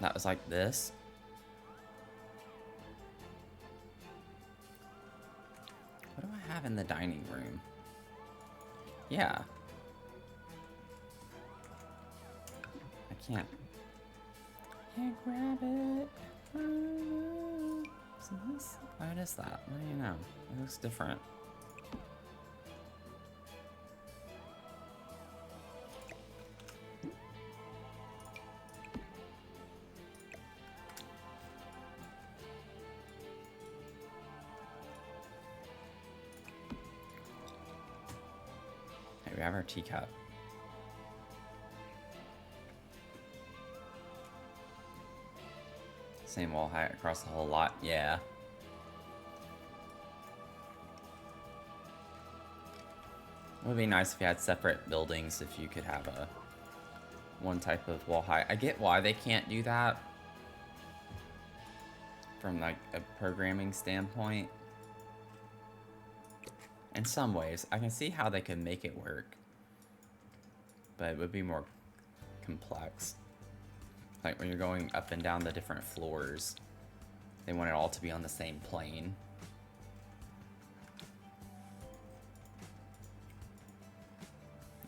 That was like this. What do I have in the dining room? Yeah. I can't grab it. What is that? What do you know? It looks different. Hey, we have our teacup. Same wall height across the whole lot. Yeah. It would be nice if you had separate buildings, if you could have a one type of wall height. I get why they can't do that from like a programming standpoint. In some ways, I can see how they could make it work, but it would be more complex. Like when you're going up and down the different floors, they want it all to be on the same plane.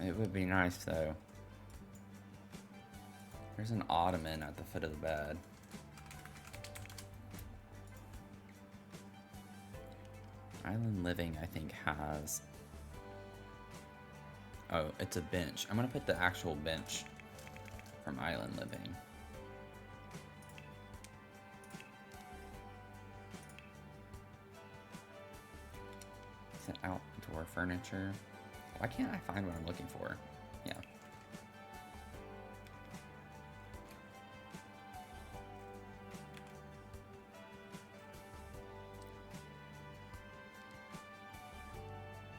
It would be nice though. There's an ottoman at the foot of the bed. Island Living, I think, has... Oh, it's a bench. I'm gonna put the actual bench from Island Living. Is it outdoor furniture? Why can't I find what I'm looking for? Yeah.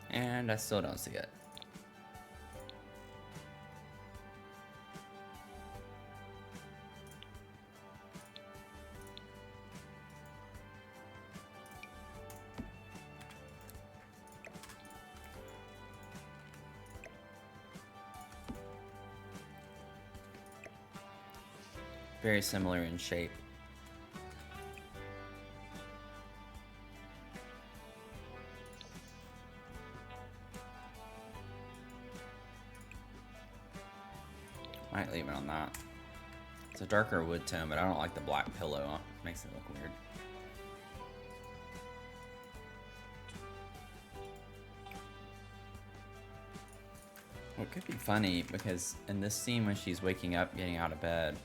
And I still don't see it. Very similar in shape. might leave it on that. It's a darker wood tone, but I don't like the black pillow. It makes it look weird. Well, it could be funny because in this scene when she's waking up, getting out of bed,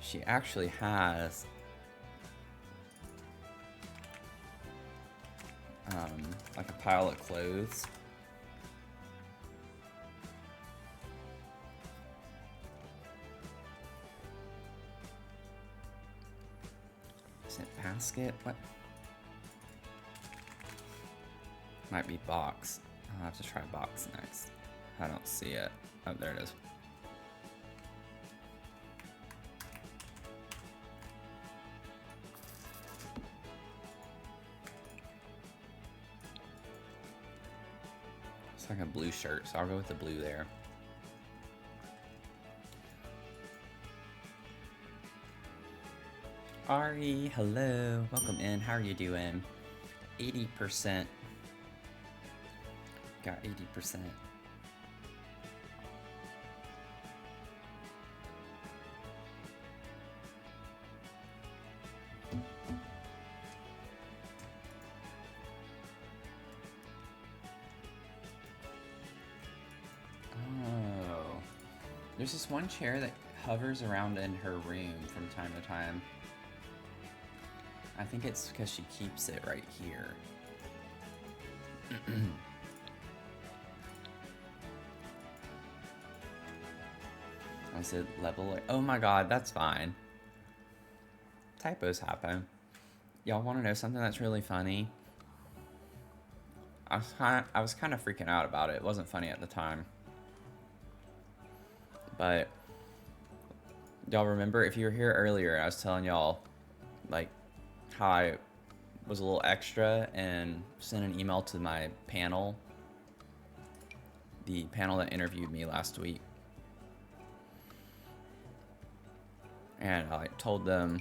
she actually has like a pile of clothes. Is it basket? What? Might be box. I'll have to try box next. I don't see it. Oh, there it is. It's like a blue shirt, so I'll go with the blue there. Ari, hello. Welcome in. How are you doing? 80%. Got 80%. There's this one chair that hovers around in her room from time to time. I think it's because she keeps it right here. I said level. Oh my god, that's fine. Typos happen. Y'all want to know something that's really funny? I was kind of freaking out about it. It wasn't funny at the time. But y'all remember, if you were here earlier, I was telling y'all like how I was a little extra and sent an email to my panel, the panel that interviewed me last week, and I told them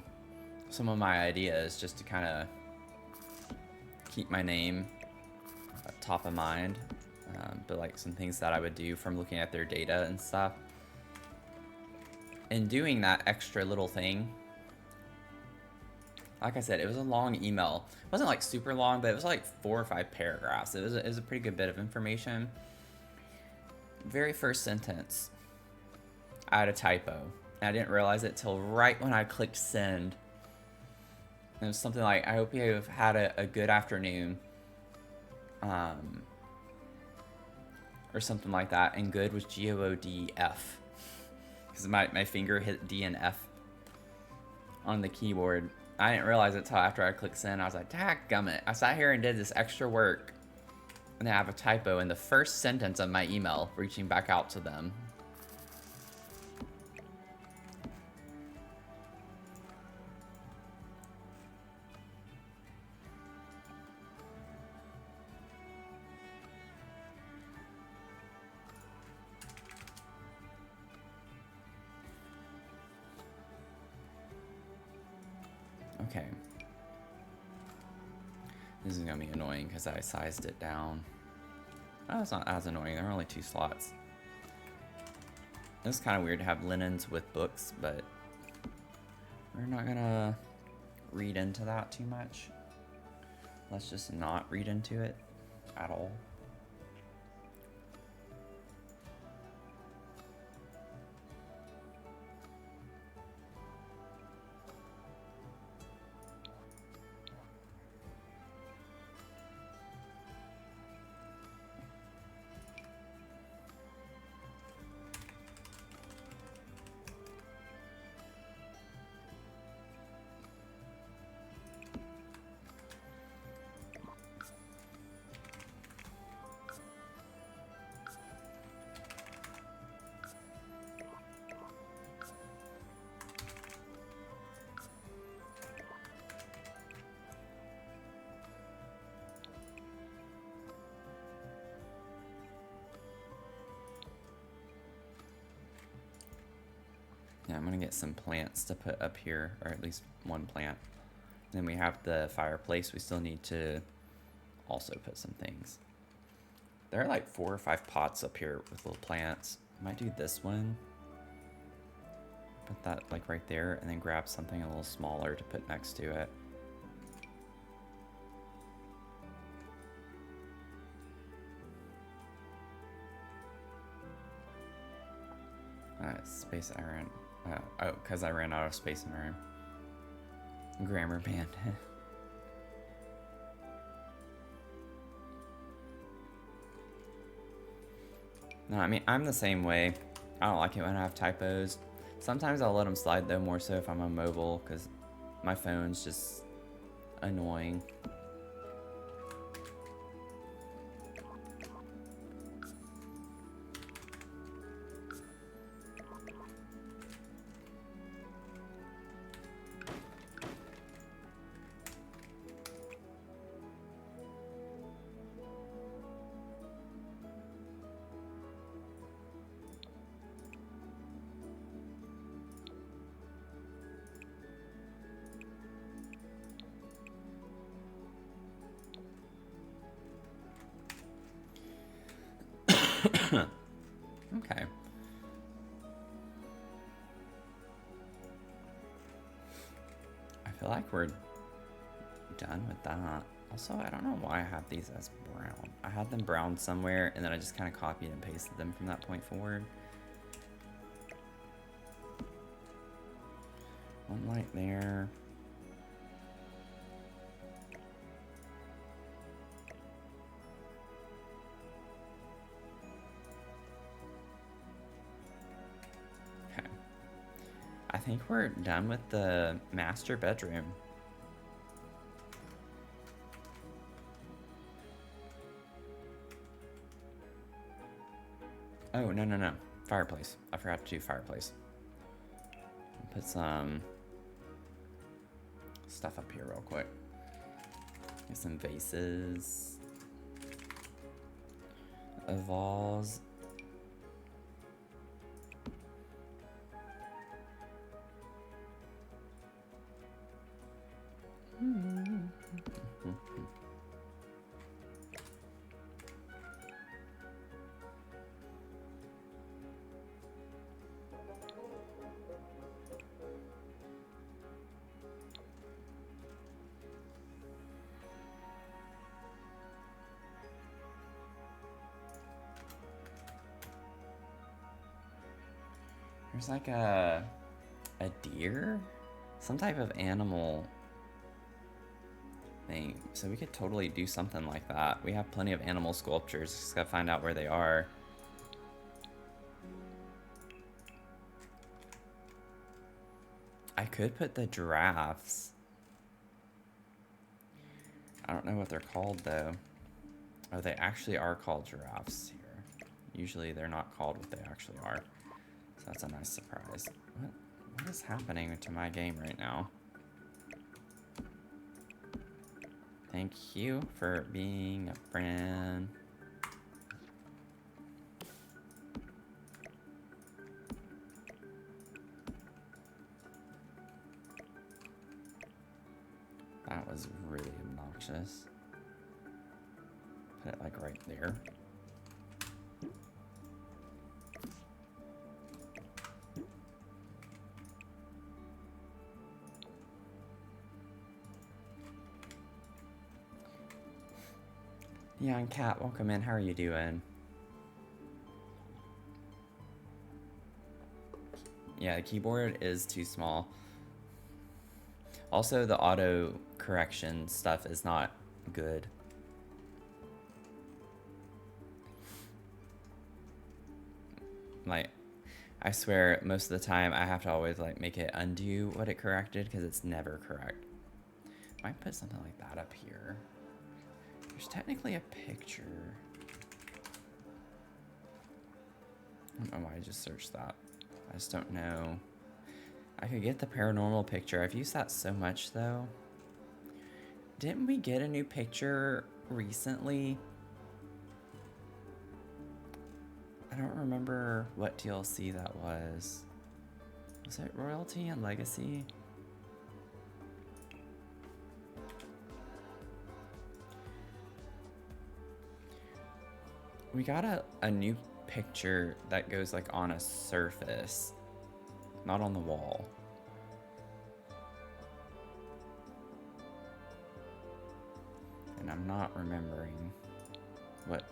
some of my ideas just to kind of keep my name top of mind, but like some things that I would do from looking at their data and stuff. And doing that extra little thing, like I said, it was a long email. It wasn't like super long, but it was like 4 or 5 paragraphs. It was a pretty good bit of information. Very first sentence, I had a typo. And I didn't realize it till right when I clicked send. It was something like, I hope you have had a good afternoon. Or something like that. And good was G-O-O-D-F. Because my finger hit D and F on the keyboard. I didn't realize it till after I clicked send. I was like, dadgummit. I sat here and did this extra work. And I have a typo in the first sentence of my email, reaching back out to them. Okay. This is gonna be annoying because I sized it down. Oh, it's not as annoying. There are only 2 slots. It's kind of weird to have linens with books, but we're not gonna read into that too much. Let's just not read into it at all. Yeah, I'm gonna get some plants to put up here, or at least one plant. Then we have the fireplace. We still need to also put some things. There are like 4 or 5 pots up here with little plants. I might do this one. put that like right there and then grab something a little smaller to put next to it. Space I ran. Oh, because I ran out of space in my room. Grammar band. No, I mean, I'm the same way. I don't like it when I have typos. Sometimes I'll let them slide though, more so if I'm on mobile, because my phone's just annoying. Okay. I feel like we're done with that. Also, I don't know why I have these as brown. I had them brown somewhere, and then I just kind of copied and pasted them from that point forward. One light there. Okay. I think we're done with the master bedroom. Oh, no, no, no. Fireplace. I forgot to do fireplace. Put some stuff up here real quick. Get some vases. A vase. There's like a deer? Some type of animal thing. So we could totally do something like that. We have plenty of animal sculptures. Just gotta find out where they are. I could put the giraffes. I don't know what they're called though. Oh, they actually are called giraffes here. Usually they're not called what they actually are. So that's a nice surprise. What is happening to my game right now? Thank you for being a friend. That was really obnoxious. Put it like right there. Young cat, welcome in. How are you doing? Yeah, the keyboard is too small. Also, the auto correction stuff is not good. Like, I swear, most of the time I have to always like make it undo what it corrected because it's never correct. Might put something like that up here. There's technically a picture. I don't know why I just searched that. I just don't know. I could get the paranormal picture. I've used that so much though. Didn't we get a new picture recently? I don't remember what DLC that was. Was it Royalty and Legacy? We got a new picture that goes like on a surface. Not on the wall. And I'm not remembering what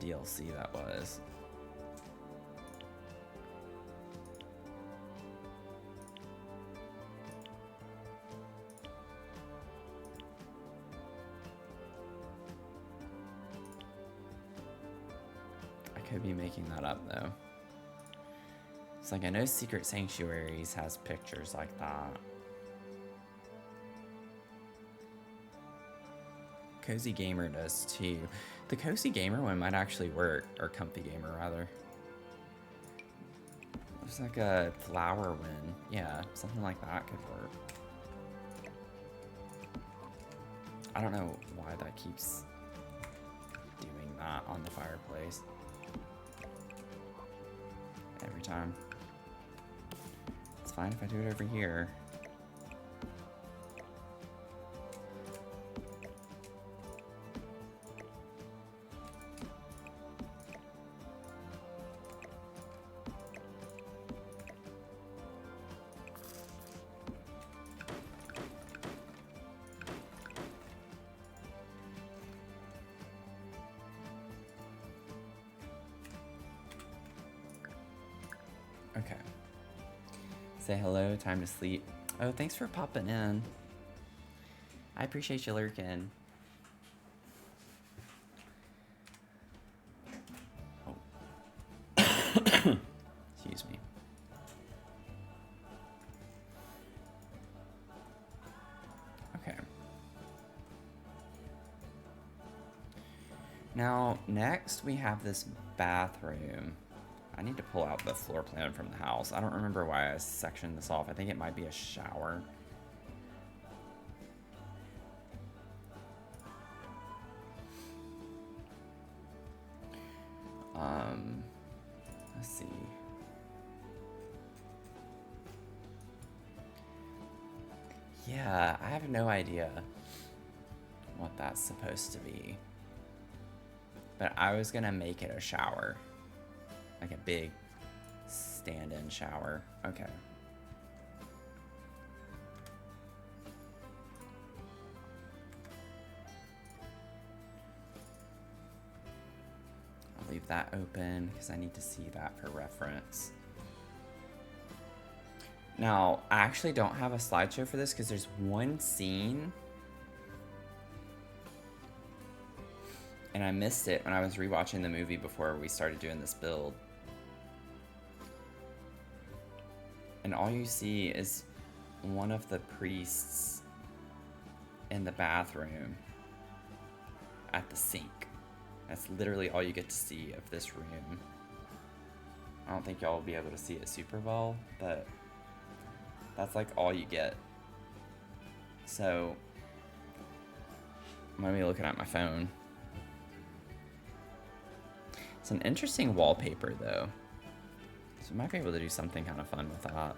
DLC that was. I could be making that up though. It's like I know Secret Sanctuaries has pictures like that. Cozy Gamer does too. The Cozy Gamer one might actually work, or Comfy Gamer rather. There's like a flower one. Yeah, something like that could work. I don't know why that keeps doing that on the fireplace every time. It's fine if I do it over here. Okay. Say hello, time to sleep. Oh, thanks for popping in. I appreciate you lurking. Oh. Excuse me. Okay. Now, next we have this bathroom. I need to pull out the floor plan from the house. I don't remember why I sectioned this off. I think it might be a shower. Let's see. Yeah, I have no idea what that's supposed to be. But I was gonna make it a shower. Like a big stand-in shower. Okay. I'll leave that open because I need to see that for reference. Now, I actually don't have a slideshow for this because there's one scene and I missed it when I was rewatching the movie before we started doing this build. And all you see is one of the priests in the bathroom at the sink. That's literally all you get to see of this room. I don't think y'all will be able to see it super well, but that's like all you get. So I'm gonna be looking at my phone. It's an interesting wallpaper though. So we might be able to do something kind of fun with that.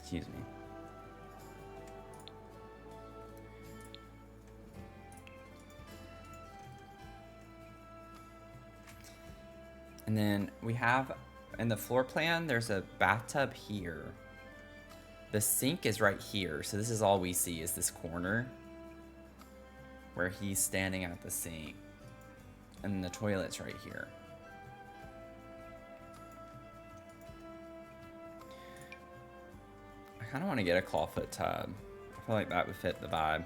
Excuse me. And then we have, in the floor plan, there's a bathtub here. The sink is right here, so this is all we see is this corner where he's standing at the sink. And the toilet's right here. I kind of want to get a clawfoot tub. I feel like that would fit the vibe.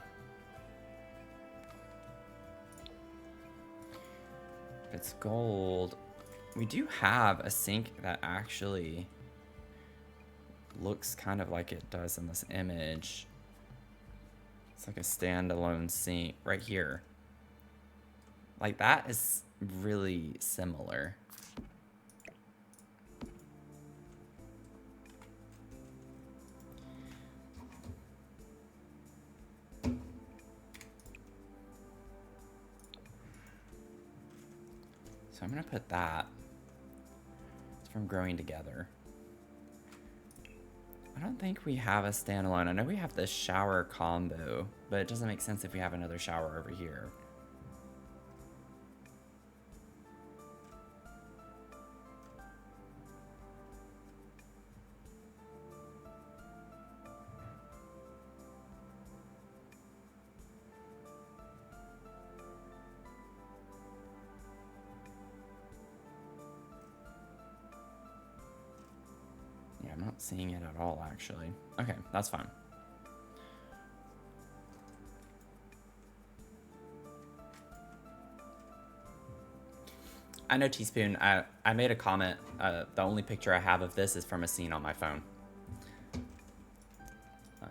If it's gold... We do have a sink that actually looks kind of like it does in this image. It's like a standalone sink right here. Like that is really similar. So I'm gonna put that. It's from Growing Together. I don't think we have a standalone. I know we have this shower combo, but it doesn't make sense if we have another shower over here. Yeah, I'm not seeing it at all, actually. Okay, that's fine. I know, Teaspoon, I made a comment. The only picture I have of this is from a scene on my phone.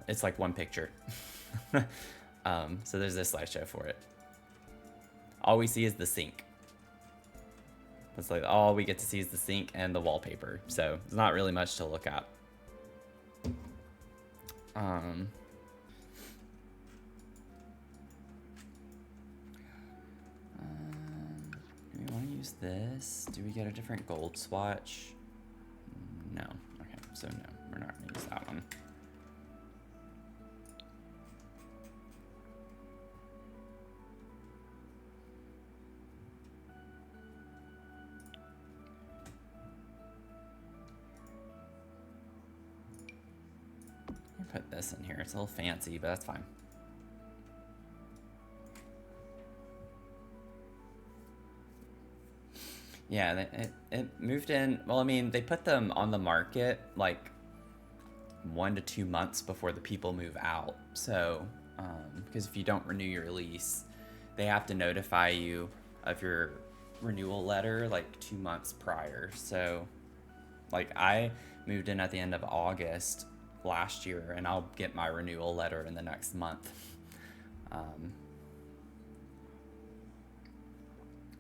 It's like one picture. So there's this slideshow for it. All we see is the sink. It's like all we get to see is the sink and the wallpaper. So it's not really much to look at. Do we want to use this? Do we get a different gold swatch? No. Okay, so no, we're not going to use that one. Put this in here. It's a little fancy, but that's fine. Yeah, it moved in. Well, I mean, they put them on the market like 1 to 2 months before the people move out. So, because if you don't renew your lease, they have to notify you of your renewal letter like 2 months prior. So, like, I moved in at the end of August last year, and I'll get my renewal letter in the next month.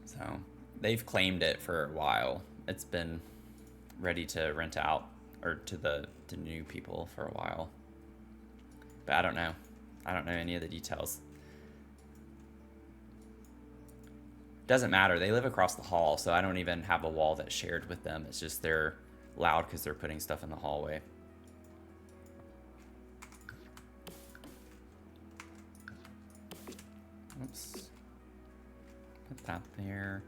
So they've claimed it for a while. It's been ready to rent out or to new people for a while, but I don't know any of the details. Doesn't matter, they live across the hall, so I don't even have a wall that's shared with them. It's just they're loud because they're putting stuff in the hallway. Oops. Put that there.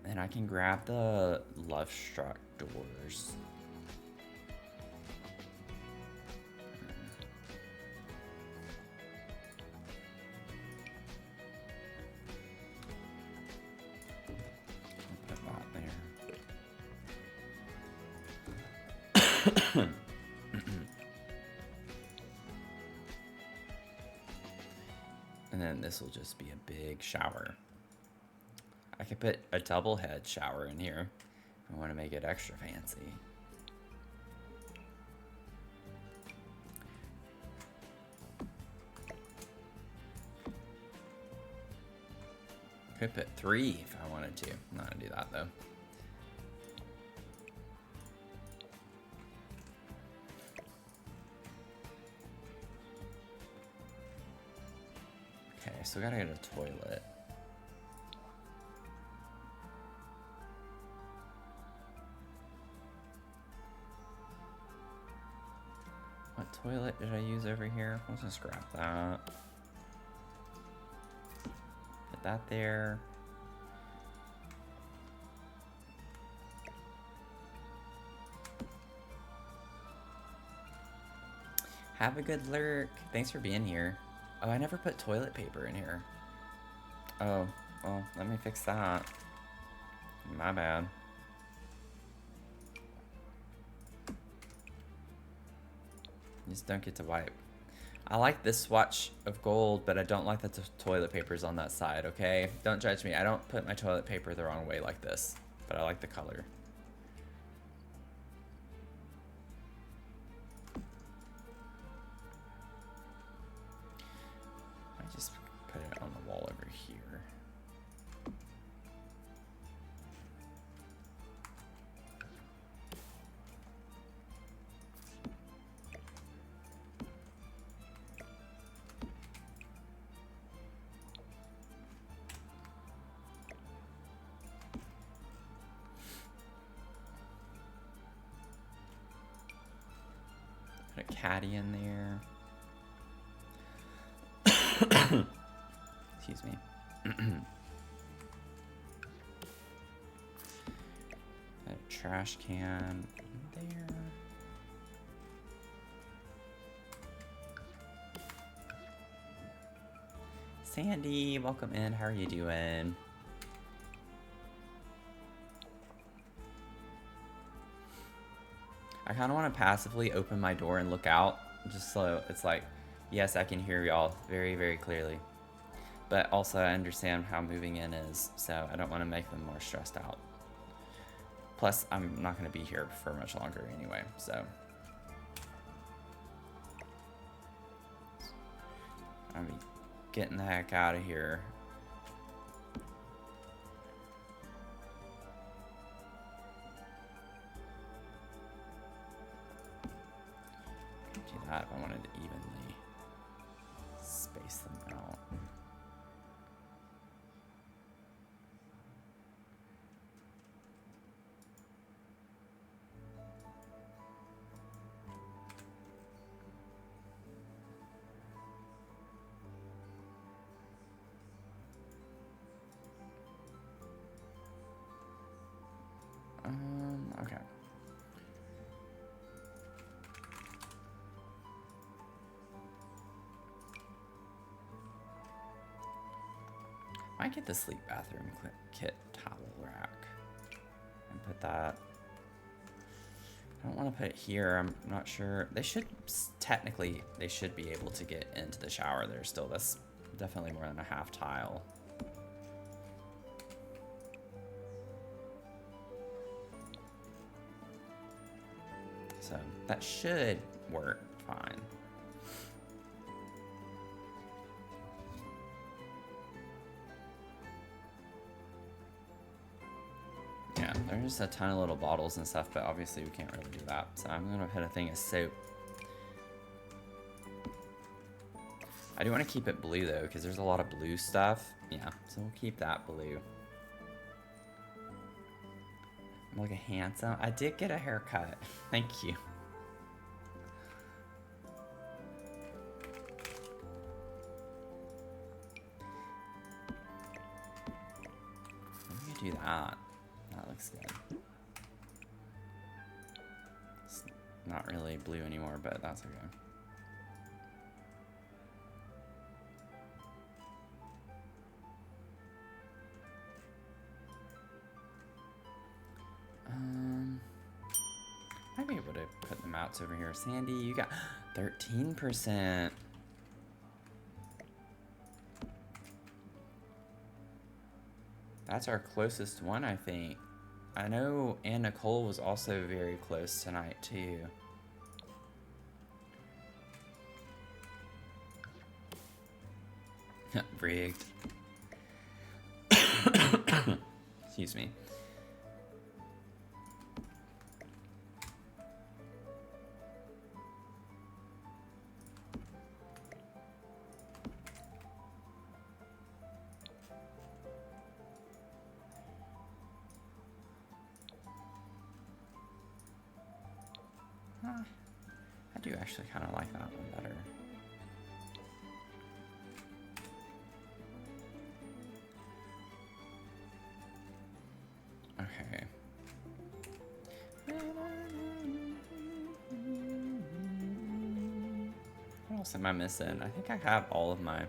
And I can grab the Love Struck doors. I'll put that there. And then this will just be a big shower. I could put a double head shower in here. I want to make it extra fancy. Could put 3 if I wanted to. I'm not gonna do that though. Okay, so we gotta get a toilet. What toilet did I use over here? Let's just grab that. Put that there. Have a good lurk. Thanks for being here. Oh, I never put toilet paper in here. Oh, well, let me fix that. My bad. You just don't get to wipe. I like this swatch of gold, but I don't like that the toilet paper's on that side, okay? Don't judge me. I don't put my toilet paper the wrong way like this, but I like the color. I just put it on the wall over here. Got Caddy in there. Excuse me. A trash can there. Sandy, welcome in. How are you doing? I kind of want to passively open my door and look out, just so it's like, yes, I can hear y'all very, very clearly. But also, I understand how moving in is, so I don't want to make them more stressed out. Plus, I'm not going to be here for much longer anyway, so. I'm getting the heck out of here. Do that if I wanted to evenly space them out. Okay. Might get the sleep bathroom kit towel rack and put that. I don't want to put it here. I'm not sure. They should, technically, they should be able to get into the shower there still. That's definitely more than a half tile. So that should work fine. Yeah, there's a ton of little bottles and stuff, but obviously we can't really do that. So I'm gonna put a thing of soap. I do want to keep it blue though, because there's a lot of blue stuff. Yeah, so we'll keep that blue. I'm looking handsome. I did get a haircut. Thank you. Let me do that. That looks good. It's not really blue anymore, but that's okay. Might be able to put the mounts over here. Sandy, you got 13%. That's our closest one, I think. I know Ann Nicole was also very close tonight, too. Rigged. Excuse me. I do actually kind of like that one better. Okay. What else am I missing? I think I have all of my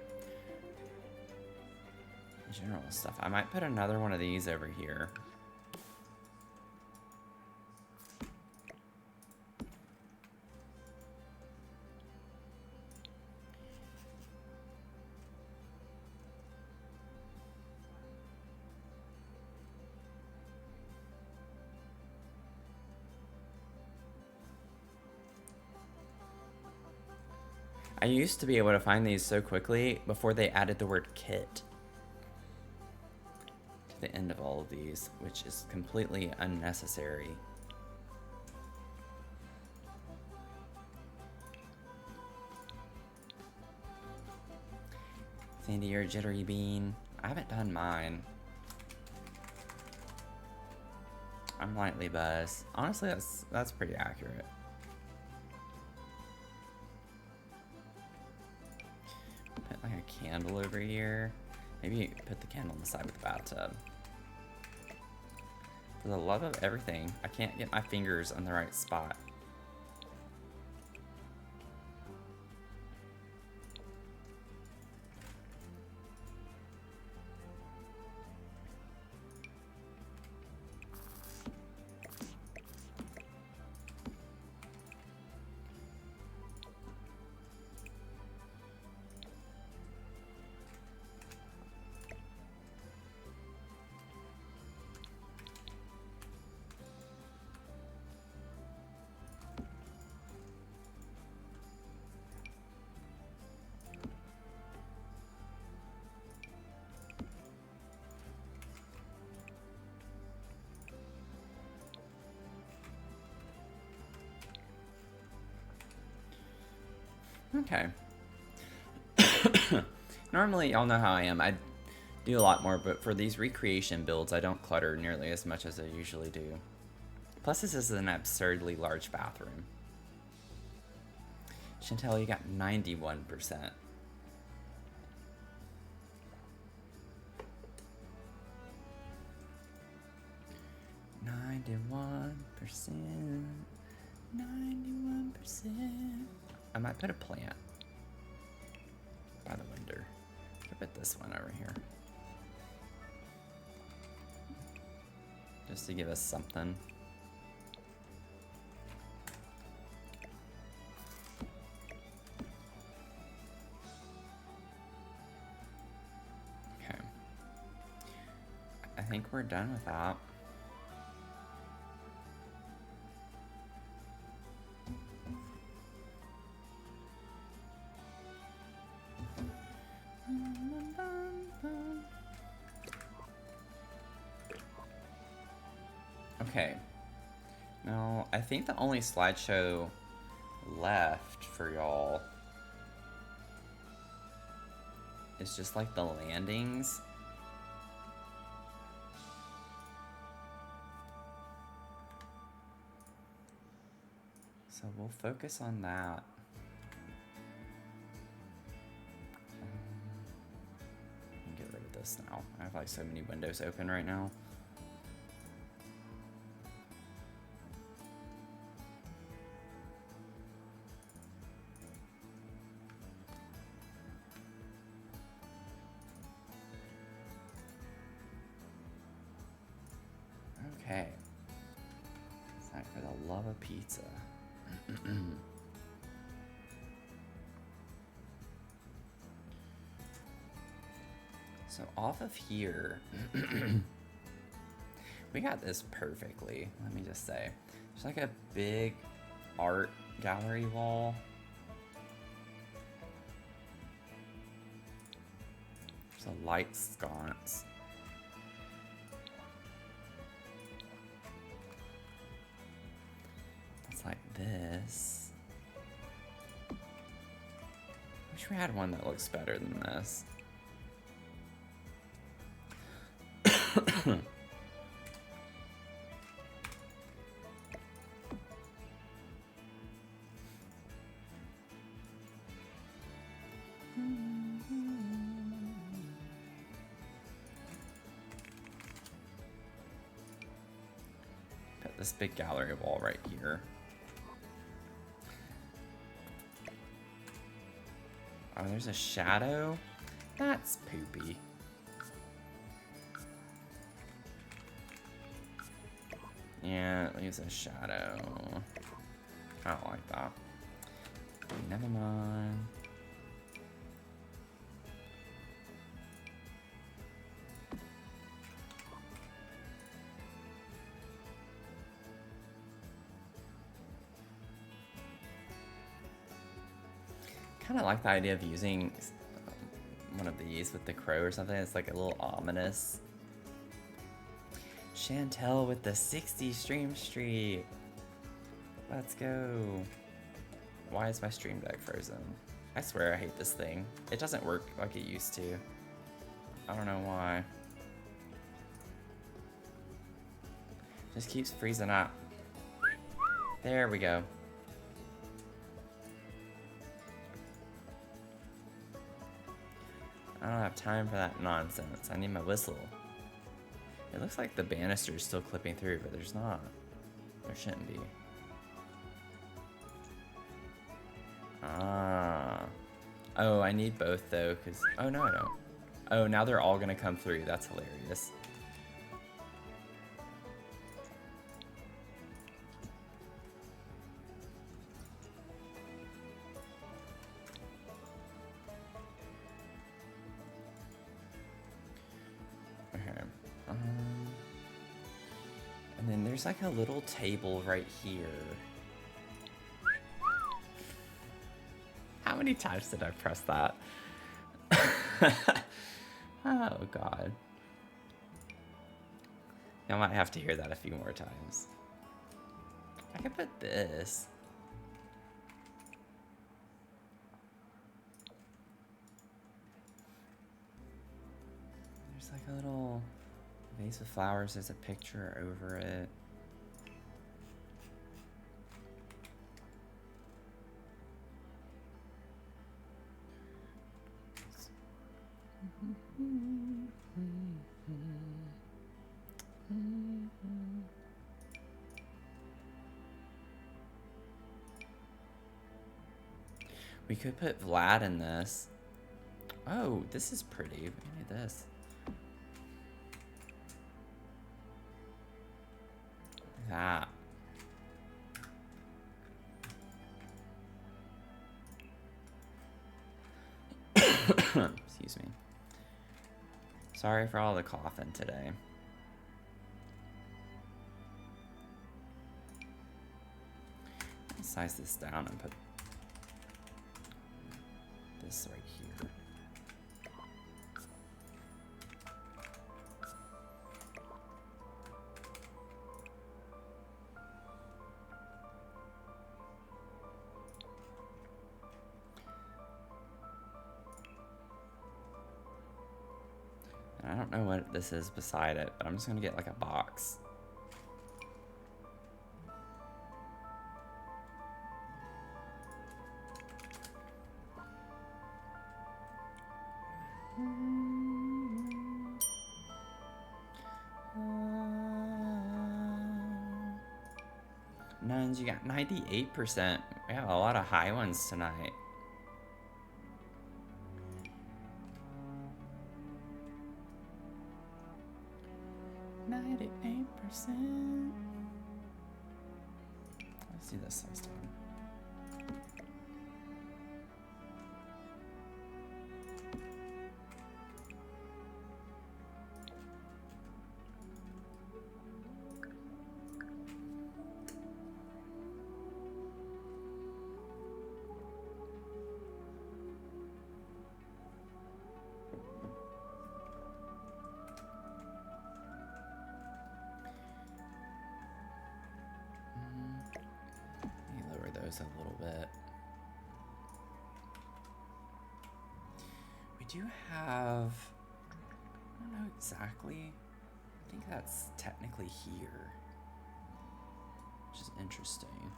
general stuff. I might put another one of these over here. I used to be able to find these so quickly before they added the word kit to the end of all of these, which is completely unnecessary. Sandy, you're a jittery bean. I haven't done mine. I'm lightly buzzed. Honestly, that's pretty accurate. candle over here. Maybe put the candle on the side of the bathtub. For the love of everything, I can't get my fingers on the right spot. Okay. Normally, y'all know how I am. I do a lot more, but for these recreation builds, I don't clutter nearly as much as I usually do. Plus, this is an absurdly large bathroom. Chantel, you got 91%. I might put a plant by the window. I'll put this one over here. Just to give us something. Okay. I think we're done with that. Okay, now I think the only slideshow left for y'all is just like the landings. So we'll focus on that. Get rid of this now. I have like so many windows open right now. Okay. It's time for the love of pizza. So off of here, we got this perfectly. Let me just say, there's like a big art gallery wall. There's a light sconce. Like this. Wish we had one that looks better than this. Put this big gallery wall right here. Oh, there's a shadow? That's poopy. Yeah, it leaves a shadow. I don't like that. Never mind. Kind of like the idea of using one of these with the crow or something. It's like a little ominous. Chantel with the 60 stream streak. Let's go. Why is my stream deck frozen? I swear I hate this thing. It doesn't work like it used to. I don't know why. Just keeps freezing up. There we go. I don't have time for that nonsense. I need my whistle. It looks like the banister is still clipping through, but there's not. There shouldn't be. Ah. Oh, I need both though, because... Oh, no, I don't. Oh, now they're all going to come through. That's hilarious. Okay. And then there's like a little table right here. How many times did I press that? Oh, God. I might have to hear that a few more times. I could put this. There's like a little vase of flowers. There's a picture over it. We could put Vlad in this. Oh, this is pretty. We need this. That. Excuse me. Sorry for all the coughing today. Let's size this down and put this right here. I don't know what this is beside it, but I'm just gonna get like a box. Nuns, you got 98%. We have a lot of high ones tonight. Let's do this size down. A little bit. We do have, I don't know exactly, I think that's technically here, which is interesting.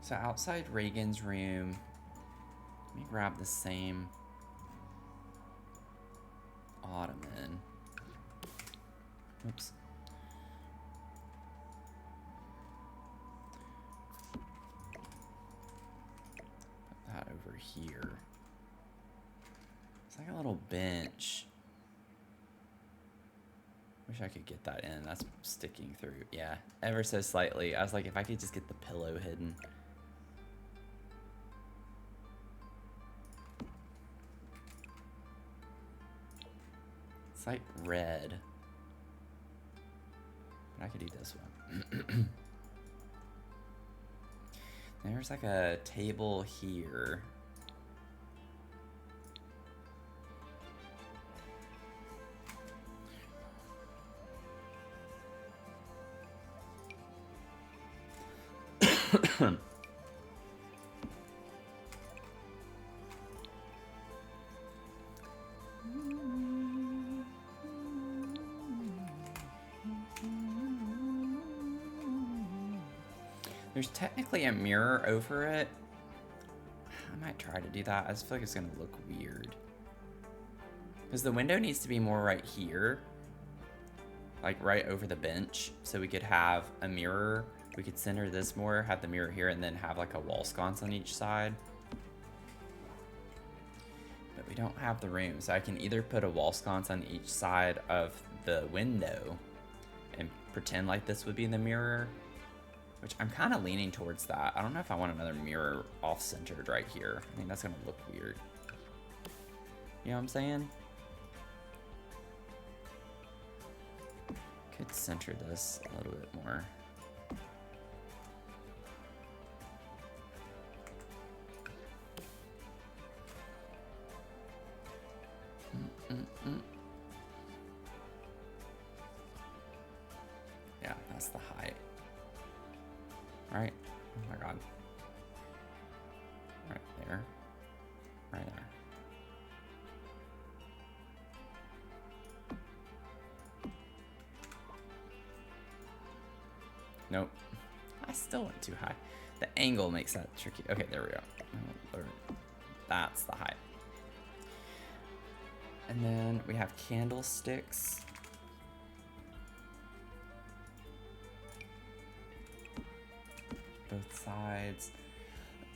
So outside Reagan's room, let me grab the same ottoman. Oops. Over here. It's like a little bench. Wish I could get that in. That's sticking through. Yeah, ever so slightly. I was like, if I could just get the pillow hidden. It's like red. But I could do this one. There's like a table here. There's technically a mirror over it. I might try to do that. I just feel like it's gonna look weird. Because the window needs to be more right here. Like right over the bench. So we could have a mirror. We could center this more, have the mirror here, and then have like a wall sconce on each side. But we don't have the room. So I can either put a wall sconce on each side of the window and pretend like this would be the mirror. Which I'm kind of leaning towards that. I don't know if I want another mirror off-centered right here. I think that's going to look weird. You know what I'm saying? Could center this a little bit more. Yeah, that's the height. Right? Oh my god. Right there. Right there. Nope. I still went too high. The angle makes that tricky. Okay, there we go. That's the height. And then we have candlesticks. Both sides.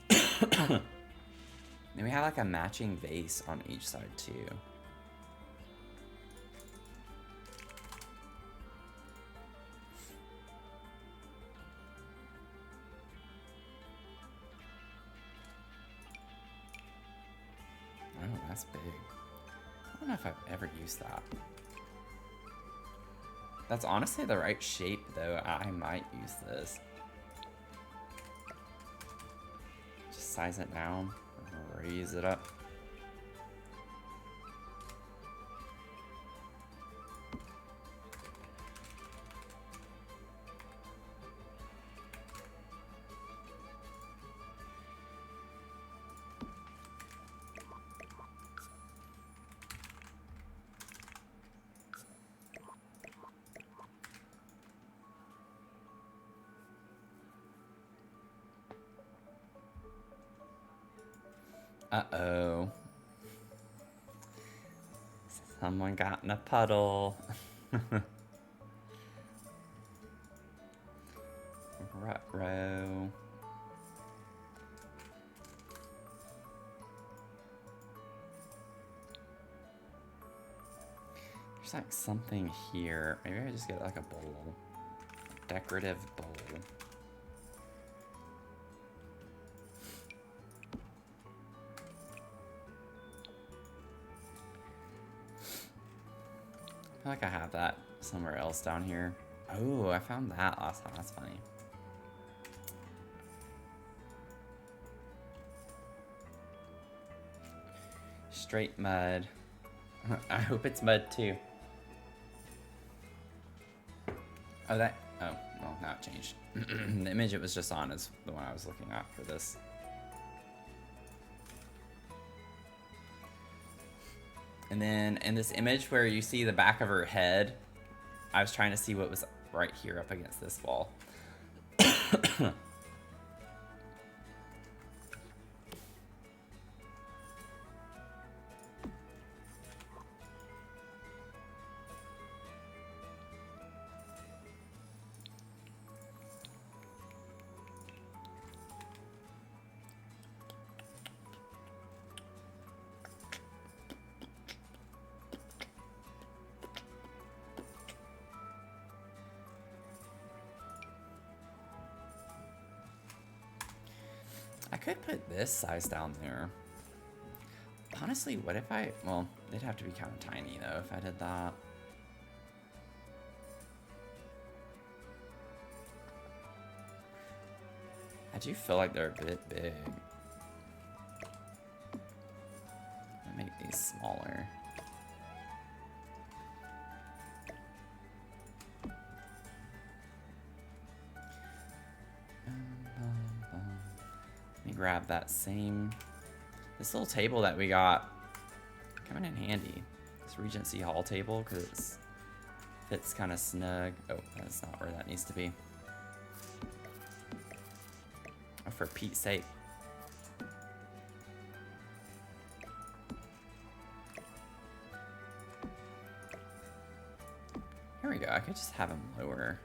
Then we have like a matching vase on each side too. Oh, that's big. I don't know if I've ever used that. That's honestly the right shape though. I might use this. Just size it down, raise it up. Uh-oh. Someone got in a puddle. Ruh-roh. There's like something here. Maybe I just get like a bowl. Decorative bowl. I feel like I have that somewhere else down here. Oh, I found that last time. That's funny. Straight mud. I hope it's mud too. Oh, that. Oh, well, now it changed. The image it was just on is the one I was looking at for this. And then in this image where you see the back of her head, I was trying to see what was right here up against this wall. I could put this size down there. Honestly, what if I... Well, it'd have to be kind of tiny, though, if I did that. I do feel like they're a bit big. I'll make these smaller. Let me grab that same... This little table that we got coming in handy. This Regency Hall table, because it fits kind of snug. Oh, that's not where that needs to be. for Pete's sake. Here we go. I could just have him lower.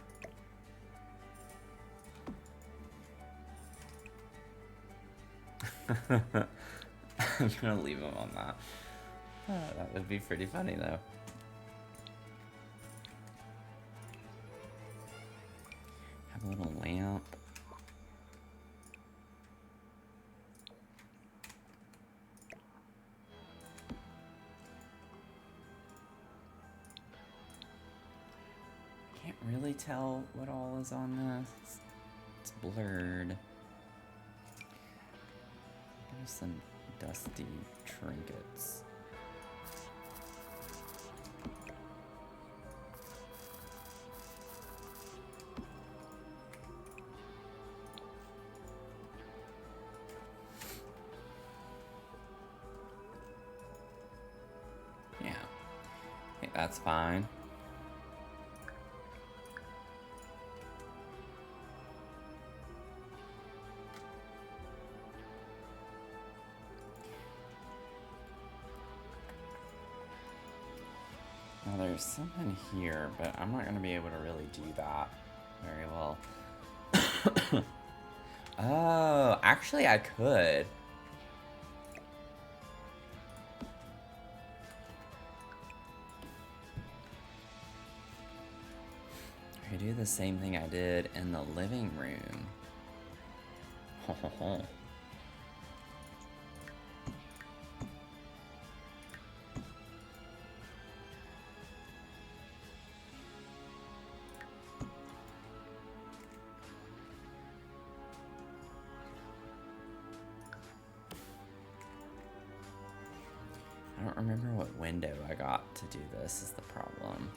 I'm gonna leave him on that. That would be pretty funny though. Have a little lamp. Can't really tell what all is on this. It's blurred. There's some dusty trinkets. Yeah, I think that's fine. Now there's something here, but I'm not going to be able to really do that very well. Oh, actually I could. I could do the same thing I did in the living room. Ho ho ho. I don't remember what window I got to do this is the problem.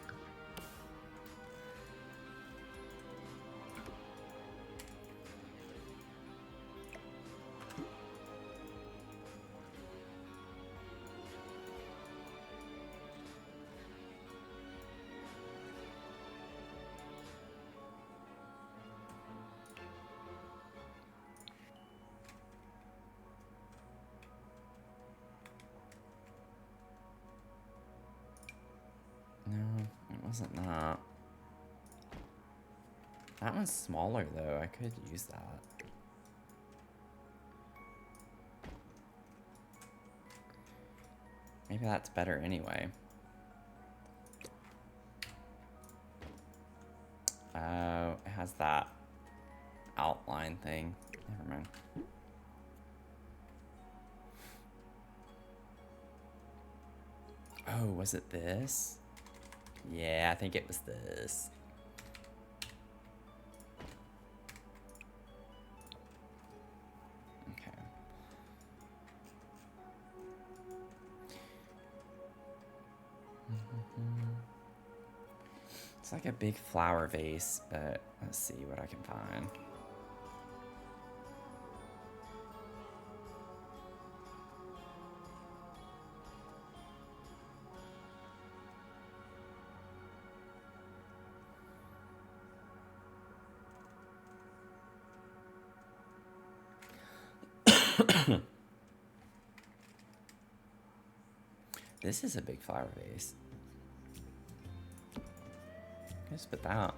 No, it wasn't that. That one's smaller though, I could use that. Maybe that's better anyway. Oh, it has that outline thing. Never mind. Oh, was it this? Yeah, I think it was this. Okay. It's like a big flower vase, but let's see what I can find. This is a big flower vase. Just put that.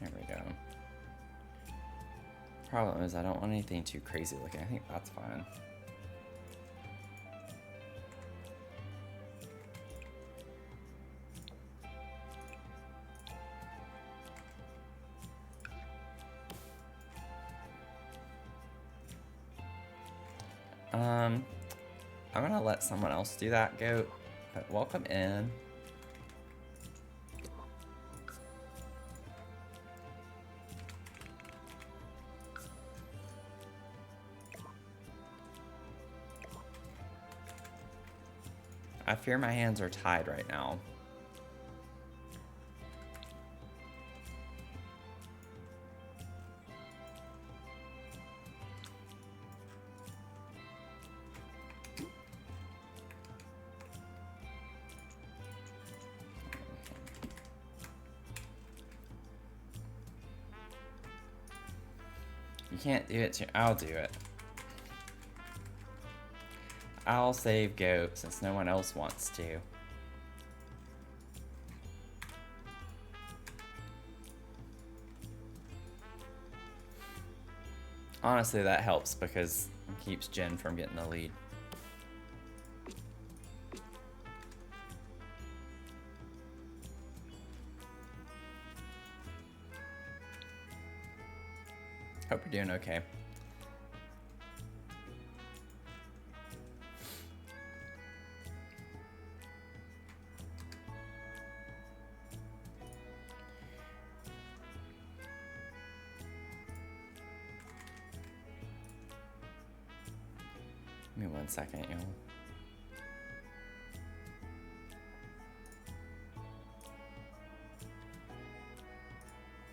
There we go. Problem is I don't want anything too crazy looking. I think that's fine. I'm gonna let someone else do that, Goat. But welcome in. I fear my hands are tied right now. You can't do it I'll do it. I'll save Goat since no one else wants to. Honestly, that helps because it keeps Jen from getting the lead. Hope you're doing okay. Give me 1 second, y'all.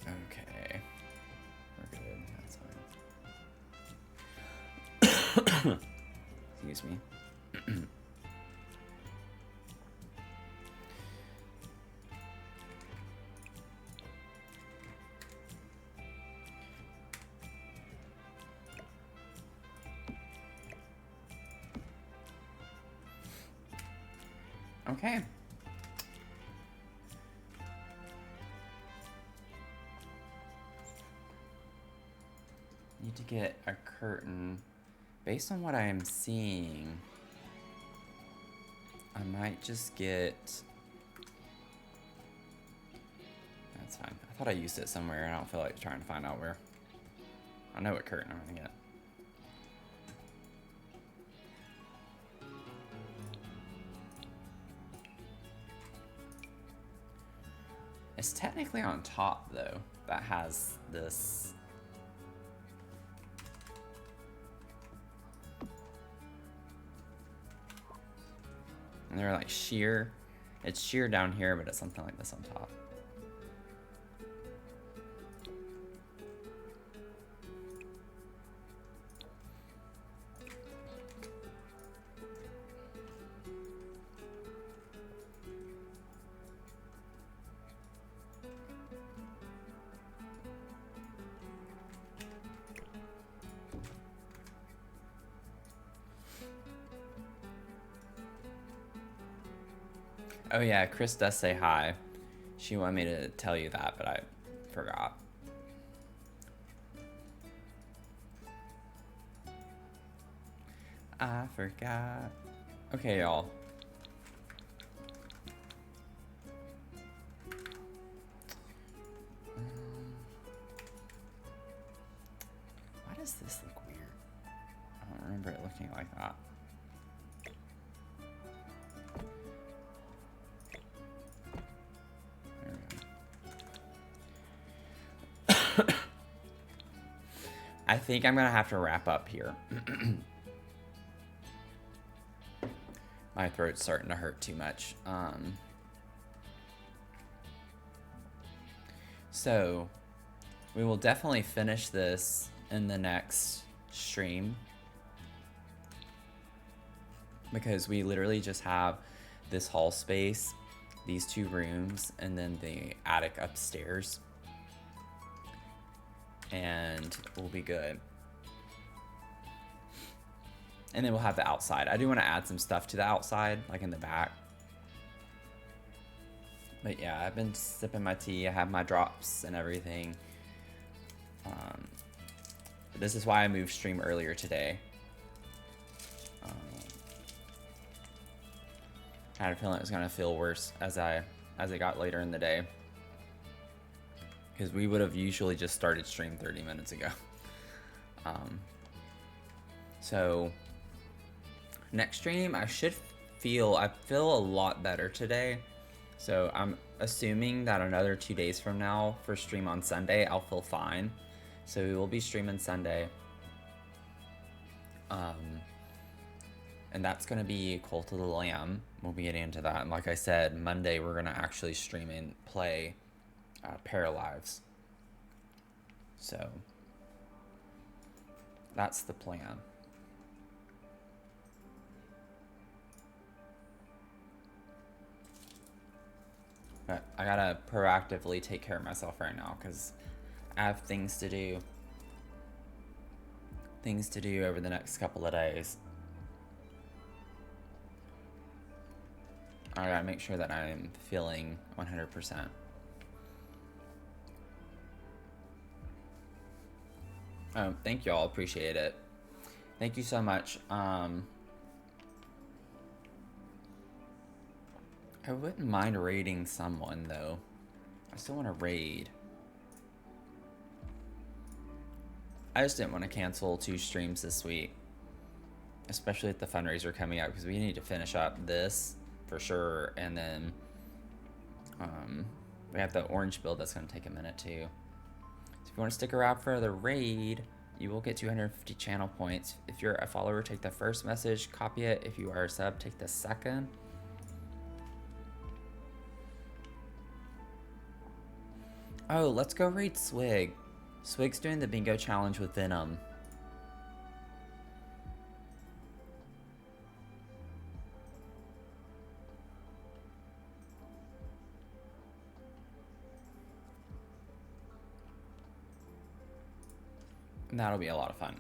Okay. We're good. That's fine. Excuse me. Okay. Need to get a curtain. Based on what I am seeing, I might just get... That's fine. I thought I used it somewhere and I don't feel like trying to find out where. I know what curtain I'm gonna get. It's technically on top, though, that has this. And they're like sheer. It's sheer down here, but it's something like this on top. Oh yeah, Chris does say hi. She wanted me to tell you that, but I forgot. I forgot. Okay, y'all. Why does this look weird? I don't remember it looking like that. I think I'm gonna have to wrap up here. My throat's starting to hurt too much. So we will definitely finish this in the next stream because we literally just have this hall space, these 2 rooms, and then the attic upstairs. And we'll be good. And then we'll have the outside. I do want to add some stuff to the outside, like in the back. But yeah, I've been sipping my tea. I have my drops and everything. This is why I moved stream earlier today. I had a feeling it was gonna feel worse as it got later in the day. Because we would have usually just started stream 30 minutes ago. So next stream I feel a lot better today. So I'm assuming that another 2 days from now for stream on Sunday I'll feel fine. So we will be streaming Sunday. And and that's going to be Cult of the Lamb. We'll be getting into that. And like I said, Monday we're going to actually stream and play Paralives. So that's the plan. But I gotta proactively take care of myself right now because I have things to do. Things to do over the next couple of days. I gotta make sure that I'm feeling 100%. Oh, thank y'all. Appreciate it. Thank you so much. I wouldn't mind raiding someone, though. I still want to raid. I just didn't want to cancel 2 streams this week. Especially with the fundraiser coming out, because we need to finish up this for sure. And then we have the orange build that's going to take a minute, too. So if you want to stick around for the raid, you will get 250 channel points. If you're a follower, take the first message, copy it. If you are a sub, take the second. Oh, let's go raid Swig. Swig's doing the bingo challenge with Venom. And that'll be a lot of fun.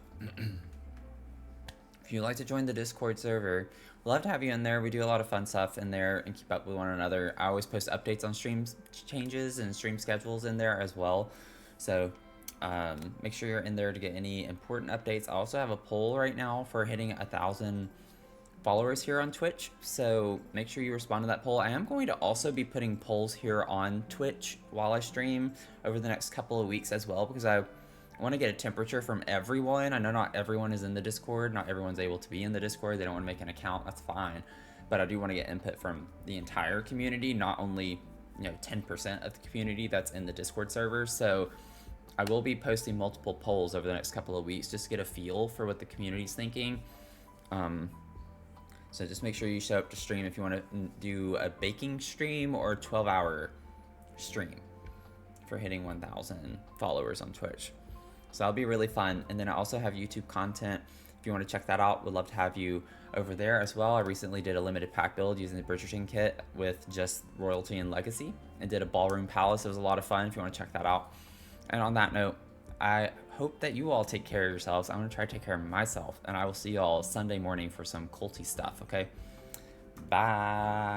If you'd like to join the Discord server, we'd love to have you in there. We do a lot of fun stuff in there and keep up with one another. I always post updates on stream changes and stream schedules in there as well. So make sure you're in there to get any important updates. I also have a poll right now for hitting 1,000 followers here on Twitch. So make sure you respond to that poll. I am going to also be putting polls here on Twitch while I stream over the next couple of weeks as well, because I want to get a temperature from everyone. I know not everyone is in the Discord. Not everyone's able to be in the Discord. They don't want to make an account. That's fine. But I do want to get input from the entire community, not only 10% of the community that's in the Discord server. So I will be posting multiple polls over the next couple of weeks just to get a feel for what the community's thinking. So just make sure you show up to stream if you want to do a baking stream or a 12-hour stream for hitting 1,000 followers on Twitch. So that'll be really fun. And then I also have YouTube content. If you want to check that out, we'd love to have you over there as well. I recently did a limited pack build using the Bridgerton kit with just Royalty and Legacy, and did a Ballroom Palace. It was a lot of fun if you want to check that out. And on that note, I hope that you all take care of yourselves. I'm going to try to take care of myself, and I will see you all Sunday morning for some culty stuff, okay? Bye.